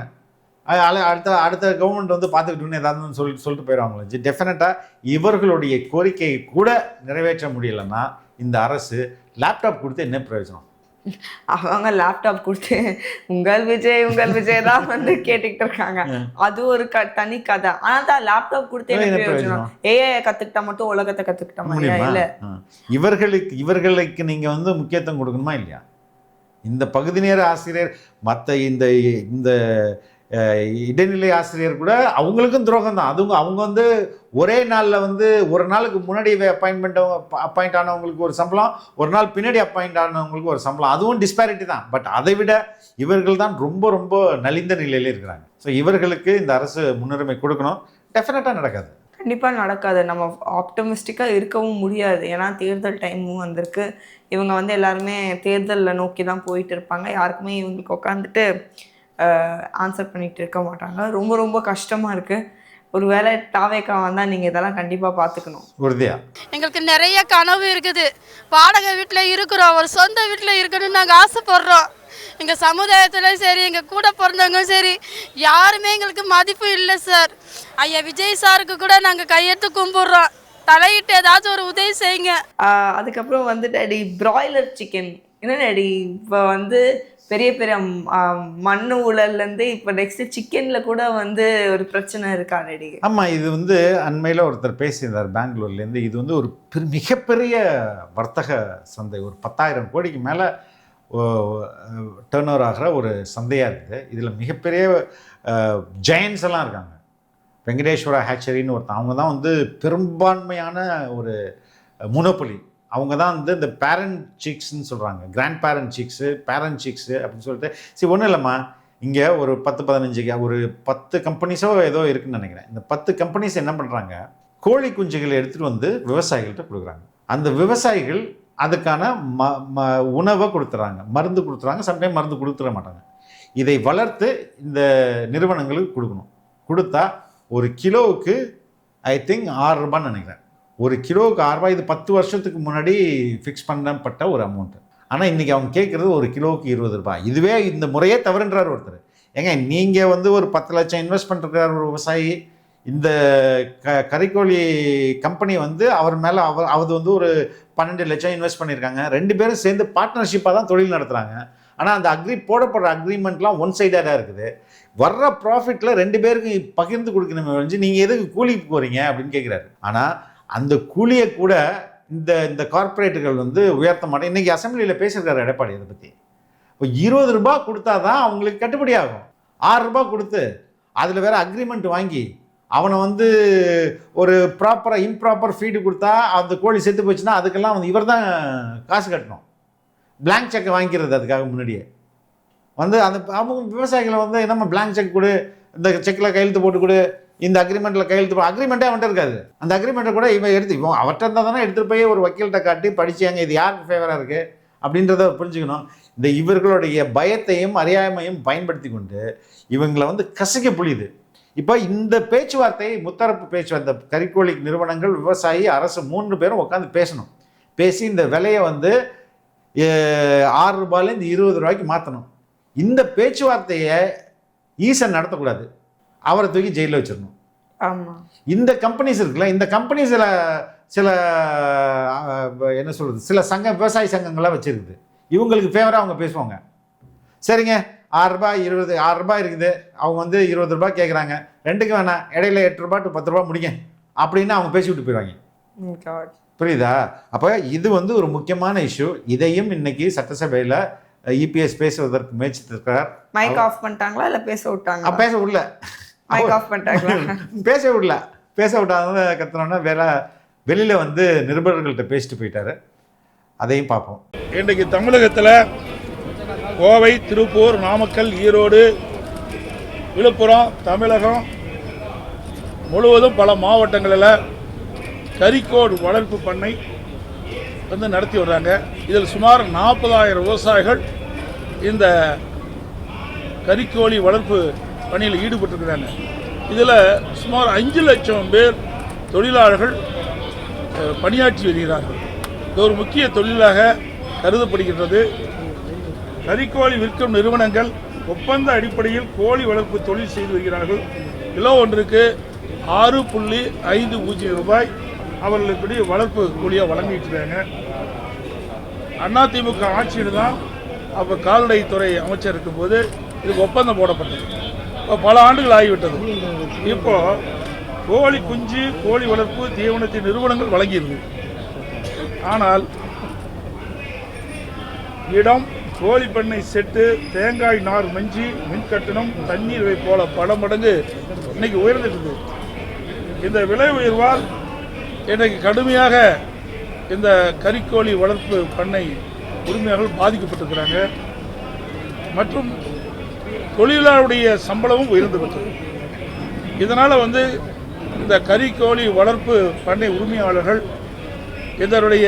அடுத்த கவர்மெண்ட் வந்து பார்த்துக்கிட்டோன்னு ஏதாவது சொல்லிட்டு போயிடுவாங்களே. டெஃபினட்டாக இவர்களுடைய கோரிக்கையை கூட நிறைவேற்ற முடியலைன்னா இந்த அரசு லேப்டாப் கொடுத்து என்ன பிரயோஜனம்? அவங்க லேப்டாப் கொடுத்து உங்கள் விஜய் தான் வந்து கேட்டுக்கிட்டு இருக்காங்க. அது ஒரு தனி கதை. ஆனா தான் லேப்டாப் கொடுத்து என்ன பிரயோஜனம்? ஏஐ கத்துக்கிட்டா மட்டும் உலகத்தை கத்துக்கிட்ட மாதிரியா? இல்ல, இவர்களுக்கு நீங்க வந்து முக்கியத்துவம் கொடுக்கணுமா இல்லையா? இந்த பகுதி நேர ஆசிரியர் மற்ற இந்த இடைநிலை ஆசிரியர் கூட அவங்களுக்கும் துரோகம் தான். அவங்க வந்து ஒரே நாளில் வந்து ஒரு நாளுக்கு முன்னாடி அப்பாயிண்ட் ஆனவங்களுக்கு ஒரு சம்பளம், ஒரு நாள் பின்னாடி அப்பாயிண்ட் ஆனவங்களுக்கு ஒரு சம்பளம். அதுவும் டிஸ்பாரிட்டி தான். பட் அதை விட இவர்கள் தான் ரொம்ப ரொம்ப நலிந்த நிலையில இருக்கிறாங்க. ஸோ இவர்களுக்கு இந்த அரசு முன்னுரிமை கொடுக்கணும். டெஃபினட்டாக நடக்காது, கண்டிப்பாக நடக்காது. நம்ம ஆப்டமிஸ்டிக்காக இருக்கவும் முடியாது. ஏன்னா தேர்தல் டைமும் வந்திருக்கு. இவங்க வந்து எல்லாருமே தேர்தலில் நோக்கி தான் போயிட்டு இருப்பாங்க. யாருக்குமே இவங்களுக்கு உட்காந்துட்டு ஆன்சர் பண்ணிட்டு இருக்க மாட்டாங்க. ரொம்ப ரொம்ப கஷ்டமாக இருக்குது. ஒரு வேளை தாவேக்கா வந்தால் நீங்கள் இதெல்லாம் கண்டிப்பாக பார்த்துக்கணும். உறுதியா எங்களுக்கு நிறைய கனவு இருக்குது. வாடகை வீட்டில் இருக்கிறோம், ஒரு சொந்த வீட்டில் இருக்கணும்னு நாங்கள் ஆசைப்படுறோம். எங்கள் சமுதாயத்தில் சரி, எங்கள் கூட பிறந்தவங்களும் சரி, யாருமே எங்களுக்கு மதிப்பு இல்லை சார். ஐயா விஜய் சாருக்கு கூட நாங்கள் கையெடுத்து கும்பிட்றோம். தலையிட்டு ஏதாச்சும் ஒரு உதவி செய்யுங்க. அதுக்கப்புறம் வந்து டாடி பிராய்லர் சிக்கன் என்ன டாடி இப்போ வந்து பெரிய பெரிய மண்ணு ஊழல்லேருந்து இப்போ நெக்ஸ்ட்டு சிக்கனில் கூட வந்து ஒரு பிரச்சனை இருக்கா டாடி? ஆமாம், இது வந்து அண்மையில் ஒருத்தர் பேசியிருந்தார் பெங்களூர்லேருந்து. இது வந்து ஒரு மிகப்பெரிய வர்த்தக சந்தை, ஒரு 10,000 கோடிக்கு மேலே டர்ன் ஓவர் ஆகிற ஒரு சந்தையாக இருக்குது. இதில் மிகப்பெரிய ஜெயன்ஸ் எல்லாம் இருக்காங்க. வெங்கடேஸ்வரா ஹேச்சரின்னு ஒருத்தன், அவங்க தான் வந்து பெரும்பான்மையான ஒரு மோனோபொலி. அவங்க தான் வந்து இந்த பேரண்ட் சிக்ஸ்ன்னு சொல்கிறாங்க, கிராண்ட் பேரண்ட் சிக்ஸு, பேரண்ட் சிக்ஸு அப்படின்னு சொல்லிட்டு. சரி, ஒன்றும் இல்லைம்மா, இங்கே ஒரு 10-15 ஒரு 10 கம்பெனிஸோ ஏதோ இருக்குதுன்னு நினைக்கிறேன். இந்த 10 கம்பெனிஸ் என்ன பண்ணுறாங்க, கோழி குஞ்சுகளை எடுத்துகிட்டு வந்து விவசாயிகள்கிட்ட கொடுக்குறாங்க. அந்த விவசாயிகள் அதுக்கான உணவை கொடுத்துறாங்க, மருந்து கொடுத்துறாங்க, சம்டைம் மருந்து கொடுத்துட மாட்டாங்க. இதை வளர்த்து இந்த நிறுவனங்களுக்கு கொடுக்கணும். கொடுத்தா ஒரு கிலோவுக்கு ஐ திங்க் 6 ரூபான்னு நினைக்கிறேன். ஒரு கிலோவுக்கு 6 ரூபாய். இது 10 வருஷத்துக்கு முன்னாடி ஃபிக்ஸ் பண்ணப்பட்ட ஒரு அமௌண்ட்டு. ஆனால் இன்றைக்கி அவங்க கேட்குறது ஒரு கிலோவுக்கு 20 ரூபாய். இதுவே இந்த முறையே தவறுன்றார் ஒருத்தர். ஏங்க நீங்கள் வந்து ஒரு 10 லட்சம் இன்வெஸ்ட் பண்ணிருக்கிறார் ஒரு விவசாயி. இந்த கறிக்கோழி கம்பெனி வந்து அவர் மேலே அவர் வந்து ஒரு 12 லட்சம் இன்வெஸ்ட் பண்ணியிருக்காங்க. 2 பேரும் சேர்ந்து பார்ட்னர்ஷிப்பாக தான் தொழில் நடத்துகிறாங்க. ஆனால் அந்த போடப்படுற அக்ரிமெண்ட்லாம் ஒன் சைடாக இருக்குது. வர்ற ப்ராஃபிட்டில் 2 பேருக்கு பகிர்ந்து கொடுக்கணுமே வந்து நீங்கள் எதுக்கு கூலிக்கு போகிறீங்க அப்படின்னு கேட்குறாரு. ஆனால் அந்த கூலியை கூட இந்த கார்ப்பரேட்டுகள் வந்து உயர்த்த மாட்டேன். இன்றைக்கி அசம்பிளியில் பேசியிருக்காரு எடப்பாடி இதை பற்றி. இப்போ 20 ரூபாய் கொடுத்தா தான் அவங்களுக்கு கட்டுப்படி ஆகும். 6 ரூபாய் கொடுத்து அதில் வேறு அக்ரிமெண்ட் வாங்கி அவனை வந்து ஒரு இம்ப்ராப்பர் ஃபீடு கொடுத்தா அந்த கோழி செத்து போச்சுன்னா அதுக்கெல்லாம் வந்து இவர் தான் காசு கட்டணும். பிளாங்க் செக்கை வாங்கிக்கிறது அதுக்காக முன்னாடியே வந்து அந்த அவங்க விவசாயிகளை வந்து நம்ம பிளாங்க் செக் கொடு, இந்த செக்கில் கையெழுத்து போட்டு கொடு, இந்த அக்ரிமெண்ட்டில் கையெழுத்து அக்ரிமெண்ட்டே அவன்கிட்ட இருக்காது. அந்த அக்ரிமெண்ட்டை கூட இவன் அவர்கிட்ட இருந்தால் தானே எடுத்துகிட்டு போய் ஒரு வக்கீல்கிட்ட காட்டி படிச்சாங்க இது யாருக்கு ஃபேவராக இருக்குது அப்படின்றத புரிஞ்சுக்கணும். இந்த இவர்களுடைய பயத்தையும் அறியாமையும் பயன்படுத்தி கொண்டு இவங்களை வந்து கசக்க புரியுது. இப்போ இந்த பேச்சுவார்த்தை முத்தரப்பு பேச்சுவார்த்தை கறிக்கோழி நிறுவனங்கள், விவசாயி, அரசு 3 பேரும் உட்காந்து பேசணும். பேசி இந்த விலையை வந்து 6 ரூபாயிலேருந்து 20 ரூபாய்க்கு மாற்றணும். இந்த பேச்சுவார்த்தையை ஈசன் நடத்தக்கூடாது, அவரை தூக்கி ஜெயிலில் வச்சிடணும். ஆமாம். இந்த கம்பெனிஸ் இருக்குல்ல, இந்த கம்பெனிஸில் சில என்ன சொல்கிறது, சில விவசாய சங்கங்கள்லாம் வச்சுருக்குது. இவங்களுக்கு ஃபேவராக அவங்க பேசுவாங்க. சரிங்க 6 ரூபாய் 6 ரூபாய் இருக்குது, அவங்க வந்து 20 ரூபாய் கேட்குறாங்க, 2க்கு வேணாம், இடையில 8 ரூபாய் to 10 ரூபாய் முடிங்க அப்படின்னு அவங்க பேசி விட்டு போயிடுவாங்க. புரியுதா? அப்போ இது வந்து ஒரு முக்கியமான இஷ்யூ. இதையும் இன்னைக்கு சட்டசபையில் இபிஎஸ் பேசுவதற்கு முயற்சித்திருக்கிறார். மைக் ஆஃப் பண்ணிட்டாங்களா இல்லை பேச விட்டாங்க? பேச விடல. மைக் ஆஃப் பண்ணிட்டாங்களா? பேச விட்டாங்க கத்துனோன்னா வெளியில் வந்து நிருபர்கள்ட்ட பேசிட்டு போயிட்டாரு. அதையும் பார்ப்போம். இன்றைக்கு தமிழகத்தில் கோவை, திருப்பூர், நாமக்கல், ஈரோடு, விழுப்புரம், தமிழகம் முழுவதும் பல மாவட்டங்களில் கறிக்கோழி வளர்ப்பு பண்ணை வந்து நடத்தி வர்றாங்க. இதில் சுமார் 40,000 விவசாயிகள் இந்த கறிக்கோழி வளர்ப்பு பணியில் ஈடுபட்டிருக்கிறாங்க. இதில் சுமார் 5 லட்சம் பேர் தொழிலாளர்கள் பணியாற்றி வருகிறார்கள். இது ஒரு முக்கிய தொழிலாக கருதப்படுகின்றது. கறிக்கோழி விற்கும் நிறுவனங்கள் ஒப்பந்த அடிப்படையில் கோழி வளர்ப்பு தொழில் செய்து வருகிறார்கள். கிலோ ஒன்றுக்கு 6.50 ரூபாய் அவர்களுக்கு வளர்ப்பு கூலியாக வழங்கிட்டு இருக்காங்க. அதிமுக ஆட்சியில் தான் அப்போ கால்நடைத்துறை அமைச்சர் இருக்கும்போது இதுக்கு ஒப்பந்தம் போடப்பட்டது. இப்போ பல ஆண்டுகள் ஆகிவிட்டது. இப்போ கோழி குஞ்சு, கோழி வளர்ப்பு தீவனத்தின் நிறுவனங்கள் வழங்கியிருக்கு. ஆனால் இடம், கோழி பண்ணை செட்டு, தேங்காய் நார் மஞ்சி, மின் கட்டணம், தண்ணீர் போல பல மடங்கு இன்னைக்கு உயர்ந்துட்டு. இந்த விலை உயர்வால் இன்றைக்கு கடுமையாக இந்த கறிக்கோழி வளர்ப்பு பண்ணை உரிமையாளர்கள் பாதிக்கப்பட்டிருக்கிறாங்க. மற்றும் தொழிலாளருடைய சம்பளமும் உயர்ந்து விட்டது. இதனால் வந்து இந்த கறிக்கோழி வளர்ப்பு பண்ணை உரிமையாளர்கள் இதனுடைய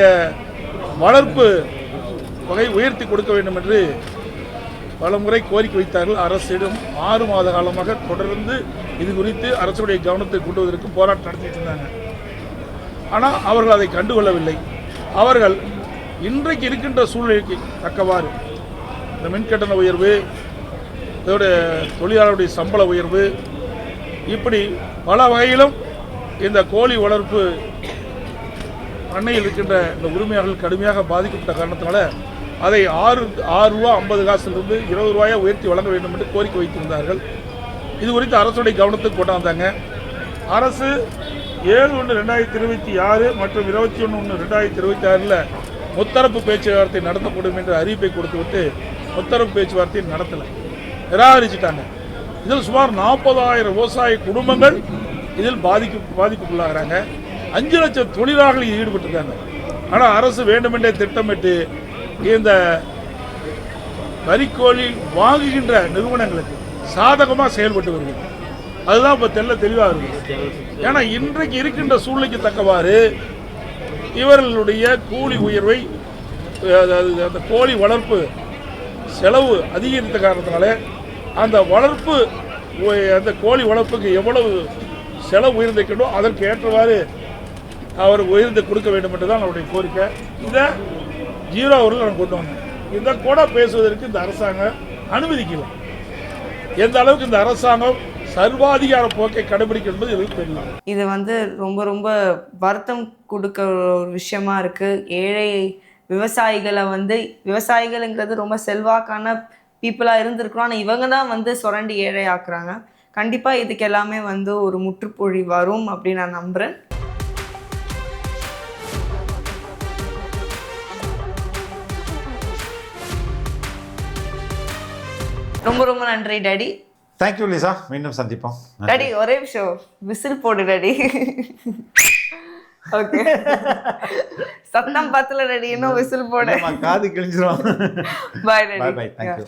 வளர்ப்பு வகை உயர்த்தி கொடுக்க வேண்டும் என்று பல முறை கோரிக்கை வைத்தார்கள். அரசிடம் 6 மாத காலமாக தொடர்ந்து இது குறித்து அரசுடைய கவனத்தை கொண்டு வருவதற்கு போராட்டம் நடத்திட்டு இருந்தாங்க. ஆனால் அவர்கள் அதை கண்டுகொள்ளவில்லை. அவர்கள் இன்றைக்கு இருக்கின்ற சூழ்நிலைக்கு தக்கவாறு இந்த மின்கட்டண உயர்வு, இதோட தொழிலாளருடைய சம்பள உயர்வு, இப்படி பல வகையிலும் இந்த கோழி வளர்ப்பு பண்ணையில் இருக்கின்ற இந்த உரிமையாளர்கள் கடுமையாக பாதிக்கப்பட்ட காரணத்தினால அதை 6 ரூபா 50 காசிலிருந்து 20 ரூபாயை உயர்த்தி வழங்க வேண்டும் என்று கோரிக்கை வைத்திருந்தார்கள். இது குறித்து அரசுடைய கவனத்துக்கு கொண்டாந்தாங்க. அரசு 7/1/2026 மற்றும் 21/1/2026 முத்தரப்பு பேச்சுவார்த்தை நடத்தப்படும் என்ற அறிவிப்பை கொடுத்துவிட்டு முத்தரப்பு பேச்சுவார்த்தையை நடத்தலை, நிராகரிச்சுட்டாங்க. இதில் சுமார் 40,000 விவசாய குடும்பங்கள் இதில் பாதிப்புக்குள்ளாகிறாங்க. 5 லட்சம் தொழிலாளர்கள் ஈடுபட்டிருக்காங்க. ஆனால் அரசு வேண்டுமென்றே திட்டமிட்டு இந்த கறிக்கோழி வாங்குகின்ற நிறுவனங்களுக்கு சாதகமாக செயல்பட்டு வருகிறது. அதுதான் இப்போ தெளிவாக இருக்குது. ஏன்னா இன்றைக்கு இருக்கின்ற சூழ்நிலைக்கு தக்கவாறு இவர்களுடைய கூலி உயர்வை அந்த கோழி வளர்ப்பு செலவு அதிகரித்த காரணத்தினால அந்த வளர்ப்பு அந்த கோழி வளர்ப்புக்கு எவ்வளவு செலவு உயர்ந்திருக்கணும் அதற்கு ஏற்றவாறு அவர் உயர்ந்து கொடுக்க வேண்டும் என்று தான் அவருடைய கோரிக்கை. இதை 0 அவர்கள் நான் கொண்டு வந்தேன். இதை கூட பேசுவதற்கு இந்த அரசாங்கம் அனுமதிக்கல. எந்த அளவுக்கு இந்த அரசாங்கம் சர்வாதிகார போக்கை கடைபிடிக்கும் என்பது எனக்கு தெரியல. இது வந்து ரொம்ப ரொம்ப வருத்தம் கொடுக்க ஒரு விஷயமா இருக்கு. ஏழை விவசாயிகளை வந்து விவசாயிகள்ங்கிறது ரொம்ப செல்வாக்கான பீப்புளாக இருந்திருக்கிறோம். ஆனால் இவங்க தான் வந்து சுரண்டி ஏழை ஆக்குறாங்க. கண்டிப்பாக இதுக்கு எல்லாமே வந்து ஒரு முற்றுப்புள்ளி வரும் அப்படின்னு நான் நம்புகிறேன். ரொம்ப ரொம்ப நன்றி டாடி. தேங்க்யூ லிசா, மீண்டும் சந்திப்போம். டாடி ஒரே விஷயம், விசில் போடு டாடி. ஓகே, சத்தம் பத்தல டாடி, இன்னும் விசில் போடு. காது கிழிஞ்சிரும். Bye daddy. பை. தேங்க்யூ.